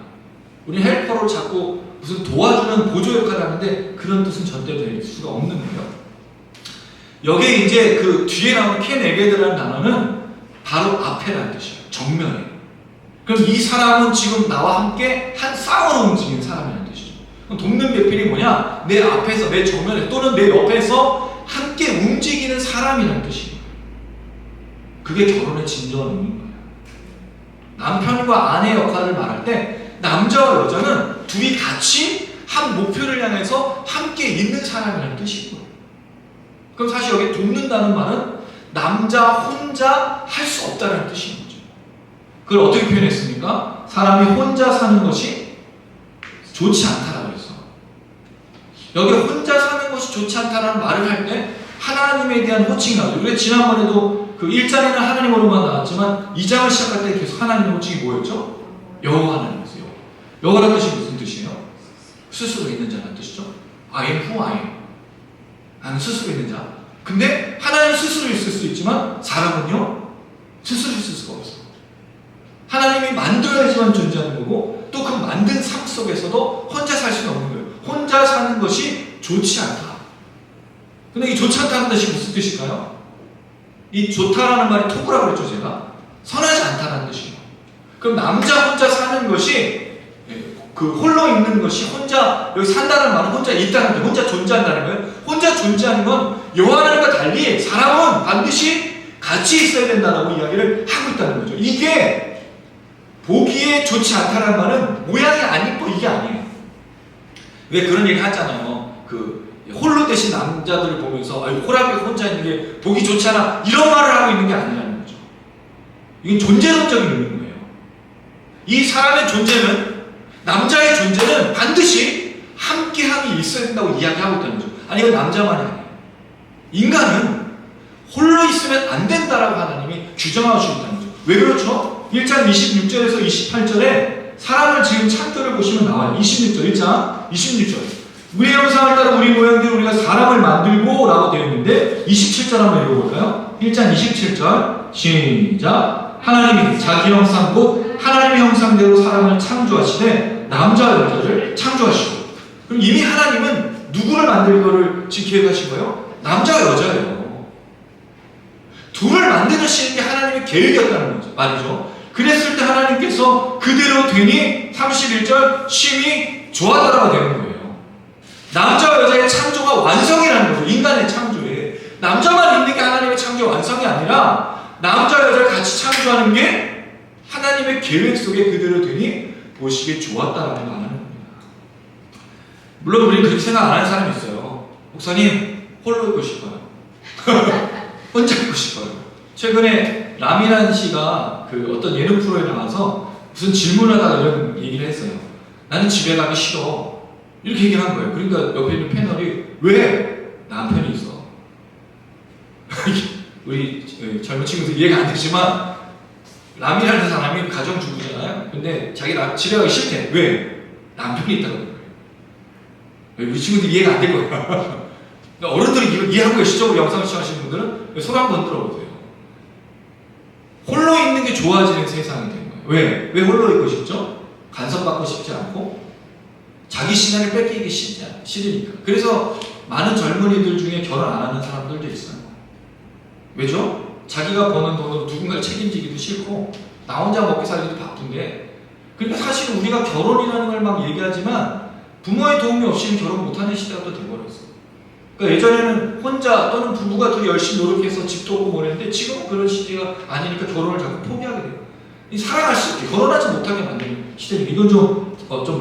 우리 헬퍼로 자꾸 무슨 도와주는 보조 역할을 하는데 그런 뜻은 절대 될 수가 없는 거예요. 여기에 이제 그 뒤에 나오는 켄 에게드라는 단어는 바로 앞에라는 뜻이에요. 정면에. 그럼 이 사람은 지금 나와 함께 한 쌍으로 움직이는 사람이라는 뜻이죠. 그럼 돕는 배필이 뭐냐? 내 앞에서, 내 정면에 또는 내 옆에서 함께 움직이는 사람이라는 뜻이에요. 그게 결혼의 진정한 의미인 거예요. 남편과 아내 역할을 말할 때 남자와 여자는 둘이 같이 한 목표를 향해서 함께 있는 사람이라는 뜻인 거예요. 그럼 사실 여기 돕는다는 말은 남자 혼자 할 수 없다는 뜻인 거죠. 그걸 어떻게 표현했습니까? 사람이 혼자 사는 것이 좋지 않다라고 했어. 여기 혼자 사는 것이 좋지 않다라는 말을 할 때 하나님에 대한 호칭이 나오죠. 우리 지난번에도 그 1장에는 하나님으로만 나왔지만 2장을 시작할 때 계속 하나님의 호칭이 뭐였죠? 여호와 하나님이었어요. 여호와라는 뜻이 무슨 뜻이에요? 스스로 있는 자라는 뜻이죠. I am who I am. 나는 스스로 있는 자. 근데 하나님 스스로 있을 수 있지만 사람은요 스스로 있을 수가 없어. 하나님이 만들어야지만 존재하는 거고 또 그 만든 삶 속에서도 혼자 살 수는 없는 거예요. 혼자 사는 것이 좋지 않다. 근데 이 좋지 않다는 뜻이 무슨 뜻일까요? 이 좋다라는 말이 토부라고 그랬죠 제가. 선하지 않다는 뜻이에요. 그럼 남자 혼자 사는 것이 그 홀로 있는 것이 혼자 여기 산다는 말은 혼자 있다는 게 혼자 존재한다는 거예요. 혼자 존재하는 건 여호와 하나님과 달리 사람은 반드시 같이 있어야 된다라고 이야기를 하고 있다는 거죠. 이게 보기에 좋지 않다는 말은 모양이 안 이뻐 이게 아니에요. 왜 그런 얘기 하잖아요. 그 홀로 대신 남자들을 보면서 호랍이 혼자 있는 게 보기 좋지 않아 이런 말을 하고 있는 게 아니라는 거죠. 이건 존재론적인 의미인 거예요. 이 사람의 존재는 남자의 존재는 반드시 함께함이 있어야 된다고 이야기하고 있다는 거죠. 아니 이건 남자만이 아니에요. 인간은 홀로 있으면 안 된다라고 하나님이 규정하시고 있다는 거죠. 왜 그렇죠? 1장 26절에서 28절에 사람을 지은 창조를 보시면 나와요. 26절 1장 26절 우리의 형상을 따라 우리 모양대로 우리가 사람을 만들고 라고 되어 있는데 27절 한번 읽어볼까요? 1장 27절 시작 하나님이 자기 형상 곧 하나님의 형상대로 사람을 창조하시되 남자와 여자를 창조하시고 그럼 이미 하나님은 누구를 만들 거를 지금 계획하신 거예요? 남자와 여자예요. 둘을 만드시는 게 하나님의 계획이었다는 거죠. 말이죠. 그랬을 때 하나님께서 그대로 되니 31절 심히 좋았다라고 되는 거예요. 남자와 여자의 창조가 완성이라는 거죠. 인간의 창조에 남자만 있는 게 하나님의 창조 완성이 아니라 남자와 여자를 같이 창조하는 게 하나님의 계획 속에 그대로 되니 보시기에 좋았다라고 말하는 겁니다. 물론 우리는 그렇게 생각 안 하는 사람이 있어요. 목사님 홀로 있고 싶어요. 혼자 있고 싶어요. 최근에 라미란 씨가 그 어떤 예능 프로에 나와서 무슨 질문을 하다가 이런 얘기를 했어요. 나는 집에 가기 싫어. 이렇게 얘기를 한 거예요. 그러니까 옆에 있는 패널이 왜? 남편이 있어. 우리 젊은 친구들 이해가 안 되지만 라미라는 사람이 가정주부잖아요. 근데 자기가 집에 가기 싫대. 왜? 남편이 있다고 그런 거예요. 우리 친구들 이해가 안 될 거예요. 어른들이 이걸 이해하고 계시죠? 우리 영상 시청하시는 분들은 손 한번 들어보세요. 홀로 있는 게 좋아지는 세상이 된 거예요. 왜? 왜 홀로 있고 싶죠? 간섭받고 싶지 않고 자기 시간을 뺏기기 싫으니까. 그래서 많은 젊은이들 중에 결혼 안 하는 사람들도 있어요. 왜죠? 자기가 버는 돈으로 누군가를 책임지기도 싫고 나 혼자 먹고 살기도 바쁜데 그러니까 사실 우리가 결혼이라는 걸 막 얘기하지만 부모의 도움이 없이는 결혼 못하는 시대가 또 돼버렸어. 그러니까 예전에는 혼자 또는 부부가 둘이 열심히 노력해서 집도 오고 뭐랬는데 지금은 그런 시대가 아니니까 결혼을 자꾸 포기하게 돼요. 살아갈 수 있게 결혼하지 못하게 만드는 시대니까 이건 좀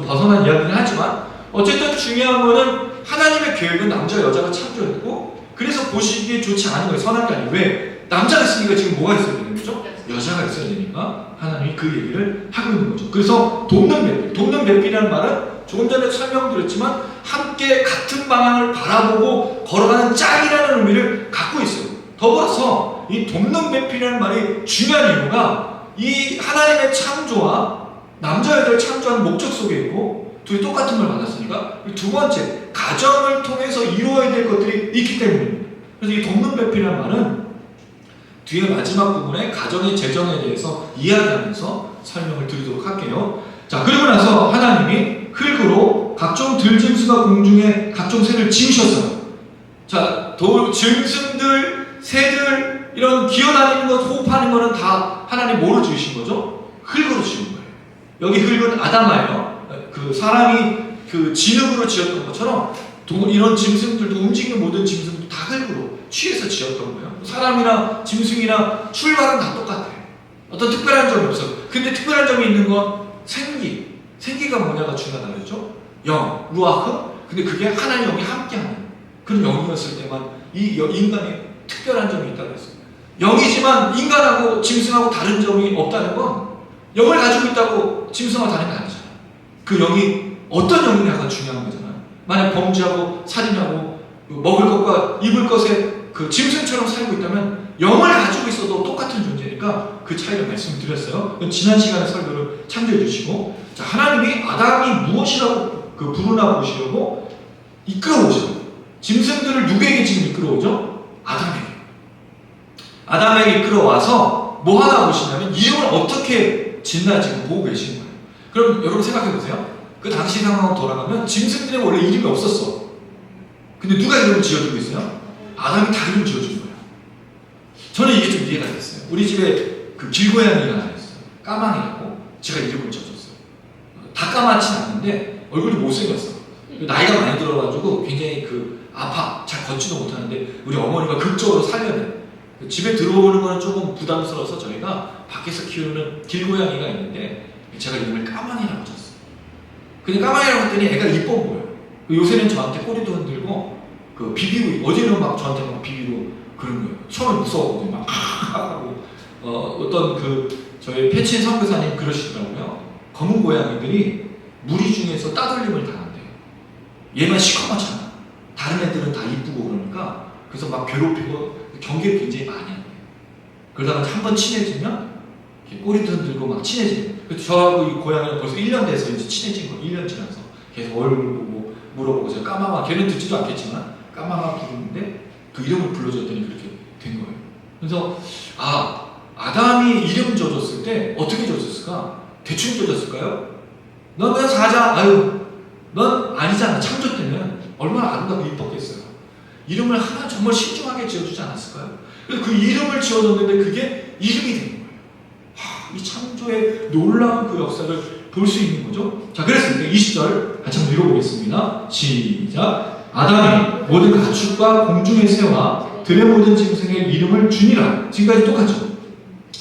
벗어난 이야기긴 하지만 어쨌든 중요한 거는 하나님의 계획은 남자 여자가 창조했고 그래서 보시기에 좋지 않은 거예요. 선한 게 아니에요. 왜? 남자가 있으니까 지금 뭐가 있어야 되는 거죠? 여자가 있어야 되니까 하나님이 그 얘기를 하고 있는 거죠. 그래서 돕는 배필. 돕는 배필이라는 말은 조금 전에 설명드렸지만 함께 같은 방향을 바라보고 걸어가는 짝이라는 의미를 갖고 있어요. 더불어서 이 돕는 배필이라는 말이 중요한 이유가 이 하나님의 창조와 남자 여자를 창조하는 목적 속에 있고 둘이 똑같은 걸 받았으니까 두 번째 가정을 통해서 이루어야 될 것들이 있기 때문입니다. 그래서 이 돕는 배필이라는 말은 뒤에 마지막 부분에 가정의 재정에 대해서 이야기하면서 설명을 드리도록 할게요. 자, 그리고 나서 하나님이 흙으로 각종 들짐승과 공중에 각종 새를 지으셨어요. 자, 짐승들, 새들 이런 기어다니는 것, 호흡하는 거는 다 하나님 뭐로 지으신 거죠? 흙으로 지은 거예요. 여기 흙은 아담아예요. 그 사람이 그 진흙으로 지었던 것처럼 이런 짐승들도 움직이는 모든 짐승도 다 흙으로 취해서 지었던 거예요. 사람이나 짐승이나 출발은 다 똑같아. 어떤 특별한 점이 없어. 근데 특별한 점이 있는 건 생기가 뭐냐가 중요하다고 그랬죠. 영, 루아흐. 근데 그게 하나의 영이 함께하는 그런 영이었을 때만 이 인간에 특별한 점이 있다고 했어요. 영이지만 인간하고 짐승하고 다른 점이 없다는 건 영을 가지고 있다고 짐승하고 다른 게 아니잖아. 그 영이 어떤 영이냐가 중요한 거잖아. 만약 범죄하고 살인하고 먹을 것과 입을 것에 그 짐승처럼 살고 있다면 영을 가지고 있어도 똑같은 존재니까 그 차이를 말씀을 드렸어요. 지난 시간에 설교를 참조해 주시고, 자, 하나님이 아담이 무엇이라고 그 부르나 보시려고 이끌어오죠. 짐승들을 누구에게 지금 이끌어오죠? 아담에게 이끌어와서 뭐 하나 보시냐면 이름을 어떻게 짓나 지금 보고 계시는 거예요. 그럼 여러분 생각해 보세요. 그 당시 상황으로 돌아가면 짐승들은 원래 이름이 없었어. 근데 누가 이름을 지어주고 있어요? 아담이 다 이름을 지어준 거예요. 저는 이게 좀 이해가 됐어요. 우리 집에 그 길고양이가 하나 있어요. 까망이라고. 제가 이름을 지어줬어요. 다 까맣진 않는데 얼굴이 못생겼어. 나이가 많이 들어가지고 굉장히 아파. 잘 걷지도 못하는데 우리 어머니가 극적으로 살려내. 집에 들어오는 거는 조금 부담스러워서 저희가 밖에서 키우는 길고양이가 있는데 제가 이름을 까망이라고 줬어요. 근데 까망이라고 했더니 애가 이뻐 보여요. 요새는 저한테 꼬리도 흔들고 비비고, 어제는 막 저한테 막 비비고 그런 거예요. 처음에 무서웠거든요. 막 하고 어떤 저희 패친 선교사님 그러시더라고요. 검은 고양이들이 무리 중에서 따돌림을 당한대요. 얘만 시커멓잖아. 다른 애들은 다 이쁘고 그러니까 그래서 막 괴롭히고 경계를 굉장히 많이 해요. 그러다가 한 번 친해지면 꼬리도 흔들고 막 친해지고. 그래서 저하고 이 고양이는 벌써 1년 돼서 이제 친해진 거예요. 1년 지나서 계속 얼굴 보고 물어보고 제가 까마마, 걔는 듣지도 않겠지만 까마마 부르는데 그 이름을 불러줬더니 그렇게 된 거예요. 그래서 아담이 이름 지어줬을 때 어떻게 지어줬을까? 대충 지어줬을까요? 넌 그냥 사자. 아유, 넌 아니잖아. 창조 때는 얼마나 아름답고 이뻤겠어요. 이름을 하나 정말 신중하게 지어주지 않았을까요? 그래서 그 이름을 지어줬는데 그게 이름이 된 거예요. 이 창조의 놀라운 그 역사를 볼 수 있는 거죠. 자, 그랬을 때 20절 같이 한번 읽어보겠습니다. 시작. 아담이 모든 가축과 공중의 새와 들의 모든 짐승의 이름을 주니라. 지금까지 똑같죠.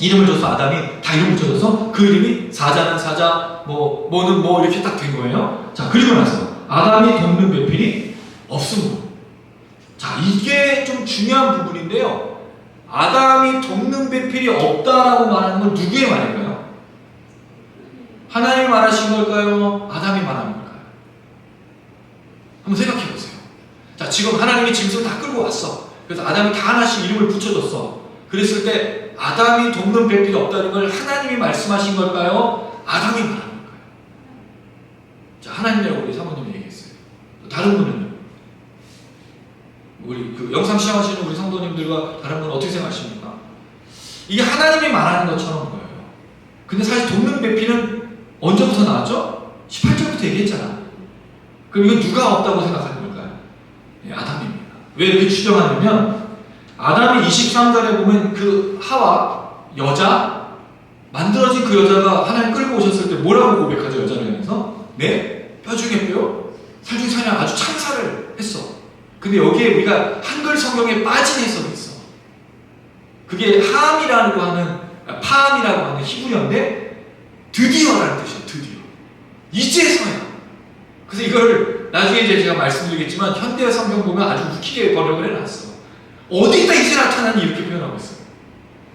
이름을 줘서 아담이 다 이름을 줘서 그 이름이 사자는 사자, 뭐는 뭐 이렇게 딱 된 거예요. 자, 그리고 나서 아담이 돕는 배필이 없음으로. 자, 이게 좀 중요한 부분인데요. 아담이 돕는 배필이 없다라고 말하는 건 누구의 말일까요? 하나님이 말하신 걸까요? 아담이 말하는 걸까요? 한번 생각해 보세요. 자, 지금 하나님이 짐승 다 끌고 왔어. 그래서 아담이 다 하나씩 이름을 붙여줬어. 그랬을 때 아담이 돕는 배필이 없다는 걸 하나님이 말씀하신 걸까요? 아담이 말하는 걸까요? 자, 하나님이라고 우리 사모님이 얘기했어요. 다른 분은요? 우리 영상 시청하시는 우리 성도님들과 다른 분은 어떻게 생각하십니까? 이게 하나님이 말하는 것처럼 보여요. 근데 사실 돕는 배필은 언제부터 나왔죠? 18절부터 얘기했잖아. 그럼 이거 누가 없다고 생각하는 걸까요? 네, 아담입니다. 왜 이렇게 추정하냐면 아담이 23절에 보면 그 하와 여자 만들어진 그 여자가 하나님 끌고 오셨을 때 뭐라고 고백하죠? 여자를 향해서 네? 뼈 중에 뼈? 살 중에 살이 아주 찬사를 했어. 근데 여기에 우리가 한글 성경에 빠진 해석이 있어. 그게 함이라고 하는, 파함이라고 하는 히브리어인데 드디어라는 뜻이에요. 드디어. 이제서야. 그래서 이걸 나중에 이제 제가 말씀드리겠지만 현대 성경 보면 아주 웃기게 번역을 해놨어. 어디다 이제 나타나니 이렇게 표현하고 있어요.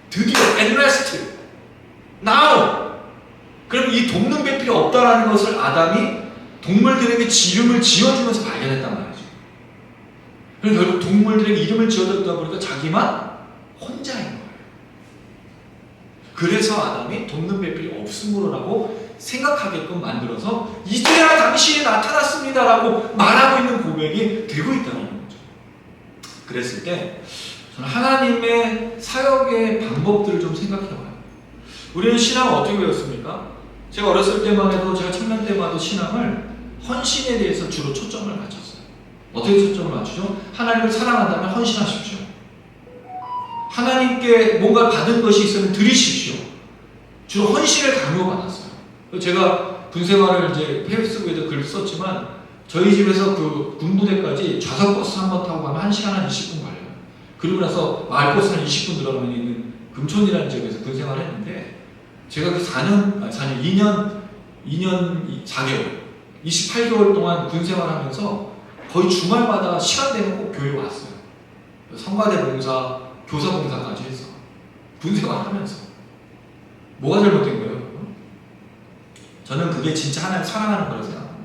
드디어, at last, now. 그럼 이 돕는 배필이 없다라는 것을 아담이 동물들에게 이름을 지어주면서 발견했단 말이죠. 그럼 결국 동물들에게 이름을 지어줬다 보니까 자기만 혼자인 거예요. 그래서 아담이 돕는 배필이 없음으로라고 생각하게끔 만들어서 이제야 당신이 나타났습니다라고 말하고 있는 고백이 되고 있다는 거죠. 그랬을 때 저는 하나님의 사역의 방법들을 좀 생각해봐요. 우리는 신앙을 어떻게 배웠습니까? 제가 어렸을 때만 해도 제가 청년 때마다 신앙을 헌신에 대해서 주로 초점을 맞췄어요. 어떻게 초점을 맞추죠? 하나님을 사랑한다면 헌신하십시오. 하나님께 뭔가 받은 것이 있으면 드리십시오. 주로 헌신을 강요받았어요. 제가 군생활을 이제 페이스북에도 글을 썼지만 저희 집에서 그 군부대까지 좌석버스 한 번 타고 가면 1시간 한 20분 걸려요. 그리고 나서 마을버스는 20분 들어가면 있는 금촌이라는 지역에서 군 생활을 했는데 제가 그 2년 4개월 28개월 동안 군 생활하면서 거의 주말마다 시간 되면 꼭 교회 왔어요. 성가대 봉사, 교사 봉사까지 해서 군 생활하면서 뭐가 잘못된 거예요? 저는 그게 진짜 하나님 사랑하는 거라고 생각합니다.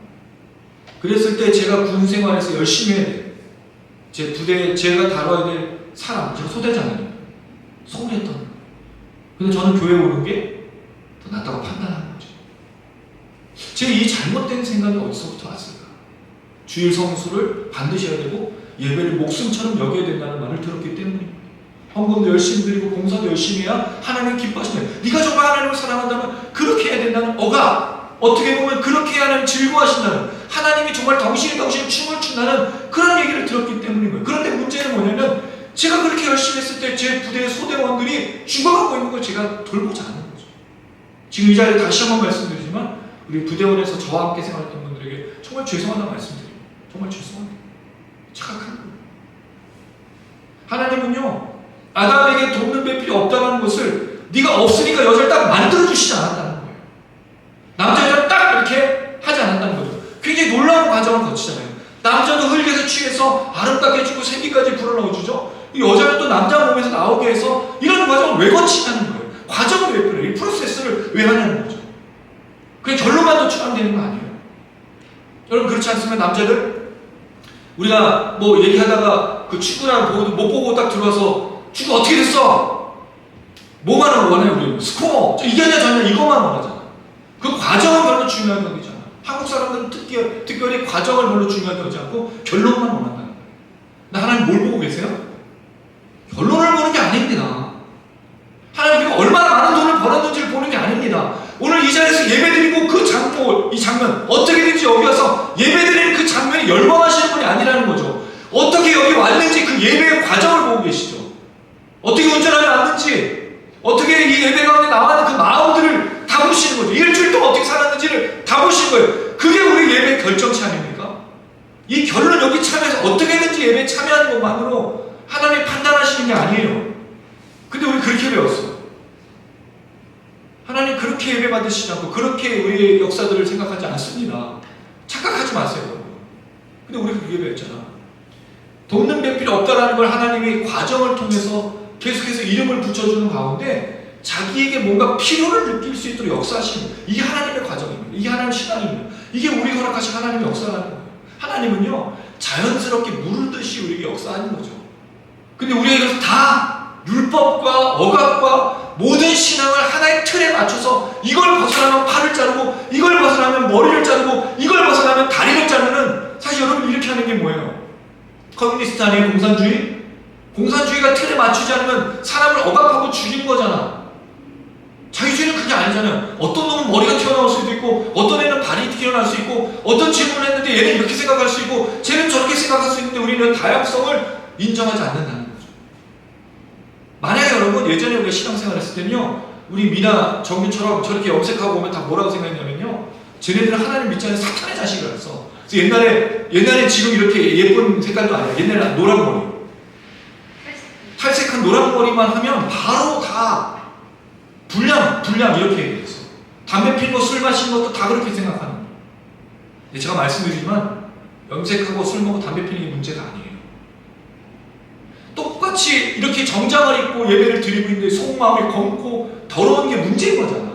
그랬을 때 제가 군 생활에서 열심히 해야 돼요. 제 부대에 제가 다뤄야 될 사람, 제가 소대장이에요. 소홀했던 거예요. 근데 저는 교회 오는 게 더 낫다고 판단하는 거죠. 제 이 잘못된 생각이 어디서부터 왔을까? 주일 성수를 반드시 해야 되고 예배를 목숨처럼 여겨야 된다는 말을 들었기 때문입니다. 헌금도 열심히 드리고 봉사도 열심히 해야 하나님을 기뻐하시네. 네가 정말 하나님을 사랑한다면 그렇게 해야 된다는 어가, 어떻게 보면 그렇게 해야 하나님 즐거워하신다는, 하나님이 정말 덩실덩실 춤을 춘다는 그런 얘기를 들었기 때문인 거예요. 그런데 문제는 뭐냐면 제가 그렇게 열심히 했을 때 제 부대의 소대원들이 죽어가고 있는 걸 제가 돌보지 않은 거죠. 지금 이 자리에 다시 한번 말씀드리지만 우리 부대원에서 저와 함께 생활했던 분들에게 정말 죄송하다고 말씀드립니다. 정말 죄송합니다. 착각한 거예요. 하나님은요, 아담에게 돕는 배필이 없다는 것을 네가 없으니까 여자를 딱 만들어주시지 않았다는 거예요. 남자 여자를 딱 이렇게 하지 않았다는 거죠. 굉장히 놀라운 과정을 거치잖아요. 남자도 흙에서 취해서 아름답게 해주고 생기까지 불어넣어주죠. 이 여자는 또 남자 몸에서 나오게 해서 이런 과정을 왜 거치냐는 거예요. 과정을 왜 그래요? 이 프로세스를 왜 하냐는 거죠. 그게 결론만 도출하면 거 아니에요. 여러분 그렇지 않습니까? 남자들 우리가 뭐 얘기하다가 그 축구랑 보고도 못 보고 딱 들어와서 축구 어떻게 됐어? 뭐만 원해요 우리? 스코어 이겨냐 졌냐 이것만 원하잖아. 그 과정은 별로 중요한 거잖아. 한국 사람들은 특별히 과정을 별로 중요하게 하지 않고 결론만 원한다는 거예요. 근데 하나님 뭘 보고 계세요? 결론을 보는 게 아닙니다. 하나님 얼마나 많은 돈을 벌었는지를 보는 게 아닙니다. 오늘 이 자리에서 예배드리고 그 이 장면 어떻게든지 여기 와서 예배드리는 그 장면이 열광하시는 분이 아니라는 거죠. 어떻게 여기 왔는지 그 예배의 과정을 보고 계시죠. 어떻게 운전하면 왔는지, 어떻게 이 예배 가운데 나와는 그 마음들을 다 보시는 거죠. 일주일 동안 어떻게 살았는지를 다 보시는 거예요. 그게 우리 예배의 결정치 아닙니까? 이 결론 여기 참여해서 어떻게든지 예배에 참여하는 것만으로 하나님이 판단하시는 게 아니에요. 근데 우리 그렇게 배웠어. 하나님 그렇게 예배 받으시지 않고 그렇게 우리의 역사들을 생각하지 않습니다. 착각하지 마세요. 근데 우리가 그렇게 배웠잖아. 돕는 배필이 없다라는 걸 하나님이 과정을 통해서 계속해서 이름을 붙여주는 가운데 자기에게 뭔가 필요를 느낄 수 있도록 역사하시는 거예요. 이게 하나님의 과정입니다. 이게 하나님의 신앙입니다. 이게 우리 허락하신 하나님의 역사라는 거예요. 하나님은요 자연스럽게 무르듯이 우리에게 역사하는 거죠. 근데 우리가 이것을 다 율법과 억압과 모든 신앙을 하나의 틀에 맞춰서 이걸 벗어나면 팔을 자르고 이걸 벗어나면 머리를 자르고 이걸 벗어나면 다리를 자르는, 사실 여러분 이렇게 하는 게 뭐예요? 커뮤니스트 아니에요? 공산주의? 공산주의가 틀에 맞추지 않으면 사람을 억압하고 죽이는 거잖아. 자유주의는 그게 아니잖아요. 어떤 놈은 머리가 튀어나올 수도 있고 어떤 애는 발이 튀어나올 수 있고 어떤 질문을 했는데 얘는 이렇게 생각할 수 있고 쟤는 저렇게 생각할 수 있는데 우리는 다양성을 인정하지 않는다는 거죠. 만약에 여러분 예전에 우리가 신앙생활 했을 때는요 우리 미나 정규처럼 저렇게 염색하고 오면 다 뭐라고 생각했냐면요 쟤네들은 하나님 믿지 않는 사탄의 자식이라서. 그래서 옛날에 지금 이렇게 예쁜 색깔도 아니야. 옛날에 노란 머리, 탈색한 노란 머리만 하면 바로 다 불량 이렇게 얘기했어. 담배 피는 거, 술 마시는 것도 다 그렇게 생각하는 거예요. 근데 제가 말씀드리지만 염색하고 술 먹고 담배 피는 게 문제가 아니에요. 똑같이 이렇게 정장을 입고 예배를 드리고 있는데 속마음이 검고 더러운 게 문제인 거잖아.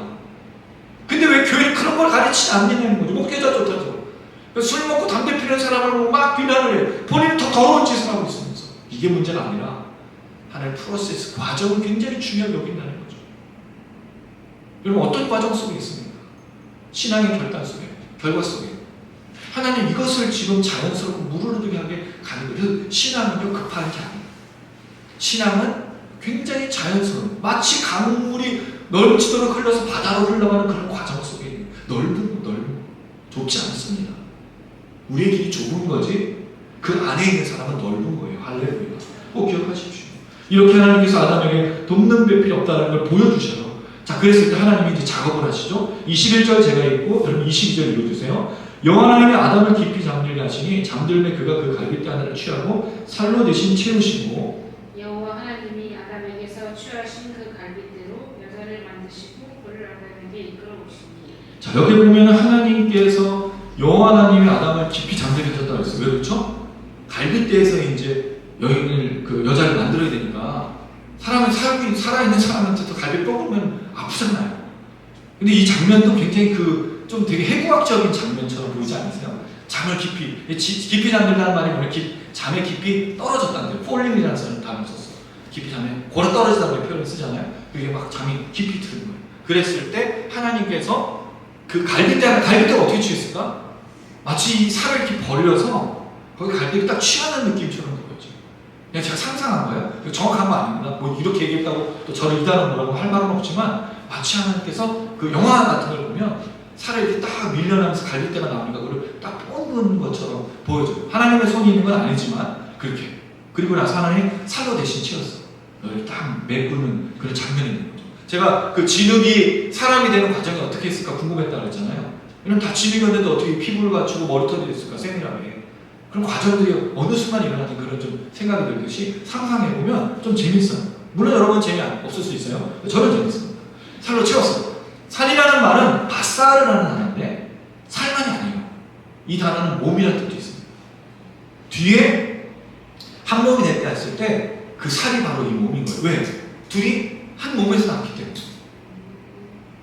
근데 왜 교회는 그런 걸 가르치지 않느냐는 거죠. 목회자 좋다죠. 술 먹고 담배 피는 사람을 막 비난을 해. 본인은 더 더러운 짓을 하고 있으면서. 이게 문제가 아니라 하나의 프로세스, 과정은 굉장히 중요하게 여긴다는 거죠. 여러분 어떤 과정 속에 있습니까? 신앙의 결단 속에, 결과 속에. 하나님 이것을 지금 자연스럽고 무르르게 하게 가는 거예요. 신앙은요 급한 게 아니에요. 신앙은 굉장히 자연스러운, 마치 강물이 넘치도록 흘러서 바다로 흘러가는 그런 과정 속에 넓은 좁지 않습니다. 우리의 길이 좁은 거지 그 안에 있는 사람은 넓은 거예요. 할렐루야. 꼭 기억하십시오. 이렇게 하나님께서 아담에게 돕는 배필이 없다는 걸 보여주셔요. 자, 그랬을 때 하나님이 이제 작업을 하시죠. 21절 제가 읽고 여러분 22절 읽어주세요. 여호와 하나님이 아담을 깊이 잠들게 하시니 잠들매 그가 그 갈빗대 하나를 취하고 살로 대신 채우시고 여호와 하나님이 아담에게서 취하신 그 갈빗대로 여자를 만드시고 그를 아담에게 이끌어 오시니. 자, 여기 보면 하나님께서 여호와 하나님이 아담을 깊이 잠들게 하셨다고 했어요. 왜 그렇죠? 갈빗대에서 이제 여인을 그 여자를 만들어야 되니까 사람은 살아있는 사람한테도 갈비 뽑으면 아프잖아요. 근데 이 장면도 굉장히 그 좀 되게 해부학적인 장면처럼 보이지 않으세요? 잠을 깊이 잠들다는 말이 뭐냐? 잠에 깊이 떨어졌다는 거예요. 폴링이라는 단어를 썼어. 깊이 잠에 골아 떨어지다는 표현을 쓰잖아요. 그게 막 잠이 깊이 드는 거예요. 그랬을 때 하나님께서 그 갈빗대가 어떻게 취했을까? 마치 이 살을 이렇게 벌려서 거기 갈빗대를 딱 취하는 느낌처럼 보였죠. 그냥 제가 상상한 거예요. 정확한 거 아닙니다. 뭐 이렇게 얘기했다고 또 저를 이단은 뭐라고 할 말은 없지만 마치 하나님께서 그 영화 같은 걸 보면 살을 이렇게 딱 밀려나면서 갈빗대가 나오니까 그걸 딱 뽑는 것처럼 보여줘요. 하나님의 손이 있는 건 아니지만 그렇게. 그리고 나서 하나님 살로 대신 치웠어. 여기 딱 메꾸는 그런 장면이 있는 거죠. 제가 그 진흙이 사람이 되는 과정이 어떻게 했을까 궁금했다고 그랬잖아요. 이런 다 진흙이었는데 어떻게 피부를 갖추고 머리털이 됐을까 세밀하게. 그런 과정들이 어느 순간 일어나는 그런 좀 생각이 들듯이 상상해보면 좀 재밌어요. 물론 여러분 재미없을 수 있어요. 저는 재밌습니다. 살로 채웠어요. 살이라는 말은 바사르라는 단어인데 살만이 아니에요. 이 단어는 몸이라는 뜻도 있습니다. 뒤에 한 몸이 됐다 했을 때 그 살이 바로 이 몸인 거예요. 왜? 둘이 한 몸에서 나왔기 때문에.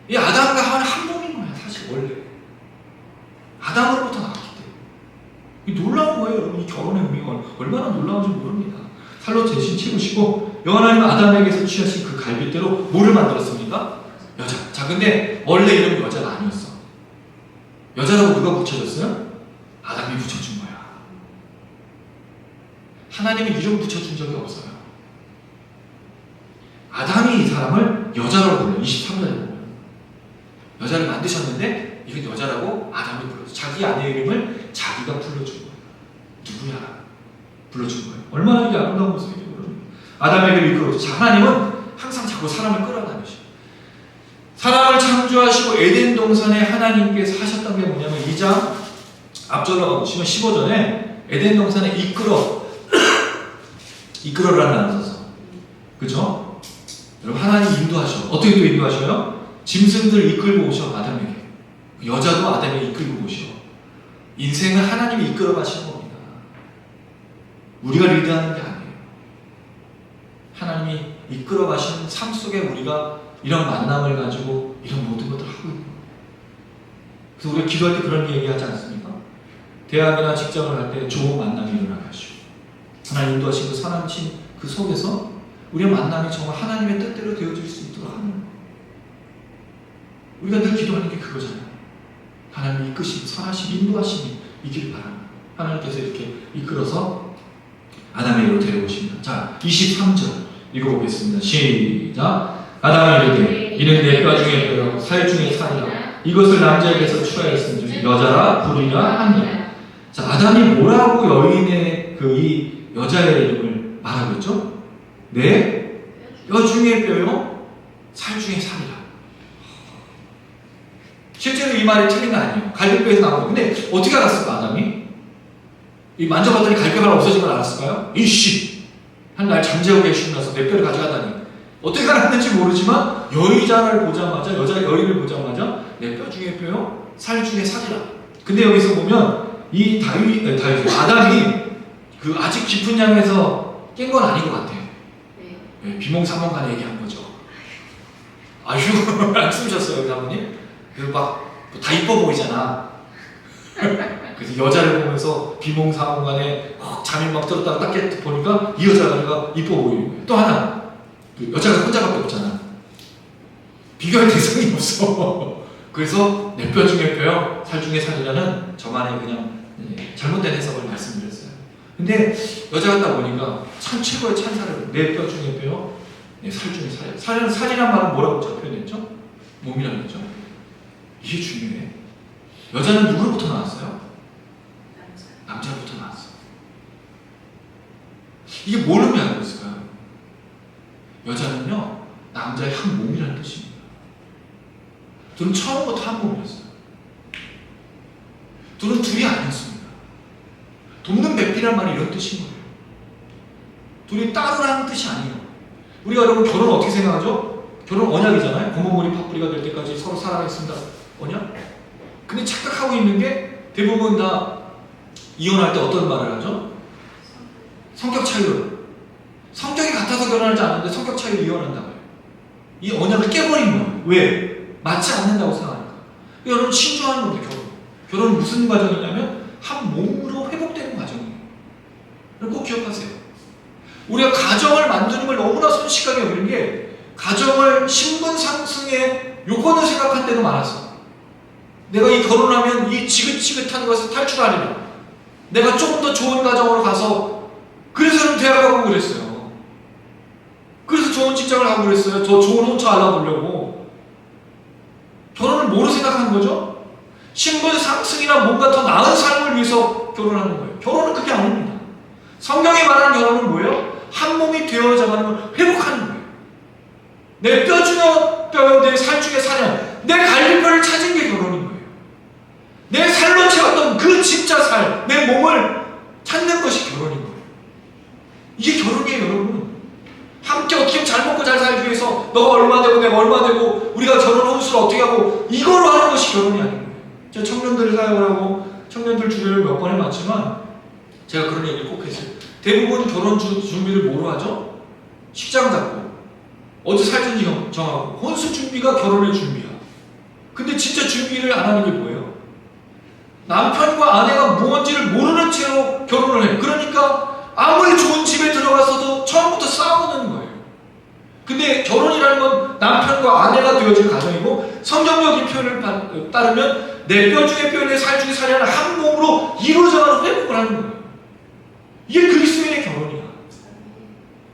이 아담과 하와는 한 몸인 거야 사실 원래. 아담으로부터 나왔기 때문에. 이 놀라운 거예요 여러분. 이 결혼의 의미가 얼마나 놀라운지 모릅니다. 살로 대신 채우시고 여호와 하나님은 아담에게서 취하신 그 갈빗대로 뭐를 만들었습니까? 여자. 자, 근데 원래 이름은 여자가 아니었어. 여자라고 누가 붙여줬어요? 아담이 붙여준 거야. 하나님은 이름 붙여준 적이 없어요. 아담이 이 사람을 여자라고 불러요. 23절에 보면. 여자를 만드셨는데 이건 여자라고 아담이 불렀어. 자기 아내 이름을 자기가 불러준 거예요. 누구야? 불러준 거예요. 얼마나 이게 아름다운 모습이에요. 아담에게 이끌어줘. 자, 하나님은 항상 자꾸 사람을 끌어다니셔. 사람을 창조하시고 에덴 동산에 하나님께서 하셨던 게 뭐냐면 2장 앞절로 가보시면 15절에 에덴 동산에 이끌어라는 단어 써서 그죠? 여러분 하나님 인도하셔. 어떻게 또 인도하셔요? 짐승들 이끌고 오셔 아담에게. 여자도 아담에게 이끌고 오셔. 인생을 하나님이 이끌어 가시는 겁니다. 우리가 리드하는 게 아니에요. 하나님이 이끌어 가시는 삶 속에 우리가 이런 만남을 가지고 이런 모든 것들을 하고 있는 거예요. 그래서 우리가 기도할 때 그런 얘기 하지 않습니까? 대학이나 직장을 할 때 좋은 만남이 일어나게 하시고 하나님 인도하신 그 사람친 그 속에서 우리의 만남이 정말 하나님의 뜻대로 되어질 수 있도록 하는 거예요. 우리가 늘 기도하는 게 그거잖아요. 하나님의 이끄심, 선하심, 인도하심이 있기를 바랍니다. 하나님께서 이렇게 이끌어서 아담에게로 데려오십니다. 자, 23절 읽어보겠습니다. 시작. 아담이 이르되 이는 내 뼈 중에 뼈요 살 중에 살이라 이것을 남자에게서 취하였은즉 여자라 부르리라 하니라. 자, 아담이 뭐라고 여인의 그 이 여자의 이름을 말하고 있죠? 내 뼈 중에 뼈요 살 중에 살이라. 실제로 이 말이 틀린 거 아니에요. 갈비뼈에서 나온 거. 근데 어떻게 알았을까 아담이? 이 만져봤더니 갈비뼈가 없어진 걸 알았을까요? 이씨! 한 날 잠재우고 계시고 나서 내 뼈를 가져가다니. 어떻게 알았는지 모르지만 여인을 보자마자 내 뼈 중에 뼈요 살 중에 살이라. 근데 여기서 보면 이 아담이 그 아직 깊은 양에서 깬 건 아닌 것 같아요. 네, 비몽사몽간 얘기한 거죠. 아휴 안 숨으셨어요 사모님? 막 다 이뻐 보이잖아. 그래서 여자를 보면서 비몽사몽간에 잠이 막 들었다가 딱 보니까 이 여자가 이뻐 보이는 거예요. 또 하나 그 여자가 혼자밖에 없잖아. 비교할 대상이 없어. 그래서 내 뼈 중에 뼈요 살 중에 살이라는 저만의 그냥 잘못된 해석을 말씀드렸어요. 근데 여자 같다 보니까 참 최고의 찬사를 내 뼈 중에 뼈요 살 중에 살이라. 살이란 말은 뭐라고 표현했죠? 몸이라고 했죠? 이게 중요해. 여자는 누구로부터 나왔어요? 남자로부터 나왔어요. 이게 뭘 의미하고 있을까요? 여자는요 남자의 한 몸이라는 뜻입니다. 둘은 처음부터 한 몸이었어요. 둘은 둘이 아니었습니다. 돕는 배필이란 말이 이런 뜻인 거예요. 둘이 따로라는 뜻이 아니에요. 우리가 여러분 결혼 어떻게 생각하죠? 결혼 언약이잖아요. 고모머리 팥뿌리가 될 때까지 서로 살아가겠습니다. 언약? 근데 착각하고 있는 게 대부분 다 이혼할 때 어떤 말을 하죠? 성격 차이로. 성격이 같아서 결혼하지 않는데 성격 차이로 이혼한다고요. 이 언약을 깨버린 거예요. 왜? 맞지 않는다고 생각하니까. 여러분 신중하는 겁니다. 결혼은 무슨 과정이냐면 한 몸으로 회복되는 과정이에요. 꼭 기억하세요. 우리가 가정을 만드는 걸 너무나 손쉽게 여기는 게 가정을 신분 상승의 요건을 생각한 데도 많아서 내가 이 결혼하면 이 지긋지긋한 것을 탈출하려면 내가 조금 더 좋은 가정으로 가서 그래서는 대학 가고 그랬어요. 그래서 좋은 직장을 가고 그랬어요. 더 좋은 혼처 알아보려고. 결혼을 뭐로 생각하는 거죠? 신분 상승이나 뭔가 더 나은 삶을 위해서 결혼하는 거예요. 결혼은 그게 아닙니다. 성경이 말하는 결혼은 뭐예요? 한 몸이 되어져가는 걸 회복하는 거예요. 내 뼈 중에 뼈요, 내 살 중에 살이야. 내 갈비뼈를 찾은 게 결혼인 거예요. 내 살로 채웠던 그 진짜 살, 내 몸을 찾는 것이 결혼인 거예요. 이게 결혼이에요, 여러분. 함께 어떻게 잘 먹고 잘 살기 위해서 너가 얼마 되고 내가 얼마 되고 우리가 결혼 혼수를 어떻게 하고 이거로 하는 것이 결혼이 아닌 거예요. 제가 청년들을 사역을 하고 청년들 주례를 몇 번 해봤지만 제가 그런 얘기를 꼭 했어요. 대부분 결혼 준비를 뭐로 하죠? 식장 잡고 어디 살든지 정하고 혼수 준비가 결혼의 준비야. 근데 진짜 준비를 안 하는 게 뭐예요? 남편과 아내가 무언지를 모르는 채로 결혼을 해요. 그러니까 아무리 좋은 집에 들어가서도 처음부터 싸우는 거예요. 근데 결혼이라는 건 남편과 아내가 되어질 가정이고 성경적인 표현을 따르면 내 뼈 중에 뼈, 내 살 중에 살이 하나 한 몸으로 이루어져가는 회복을 하는 거예요. 이게 그리스도인의 결혼이야.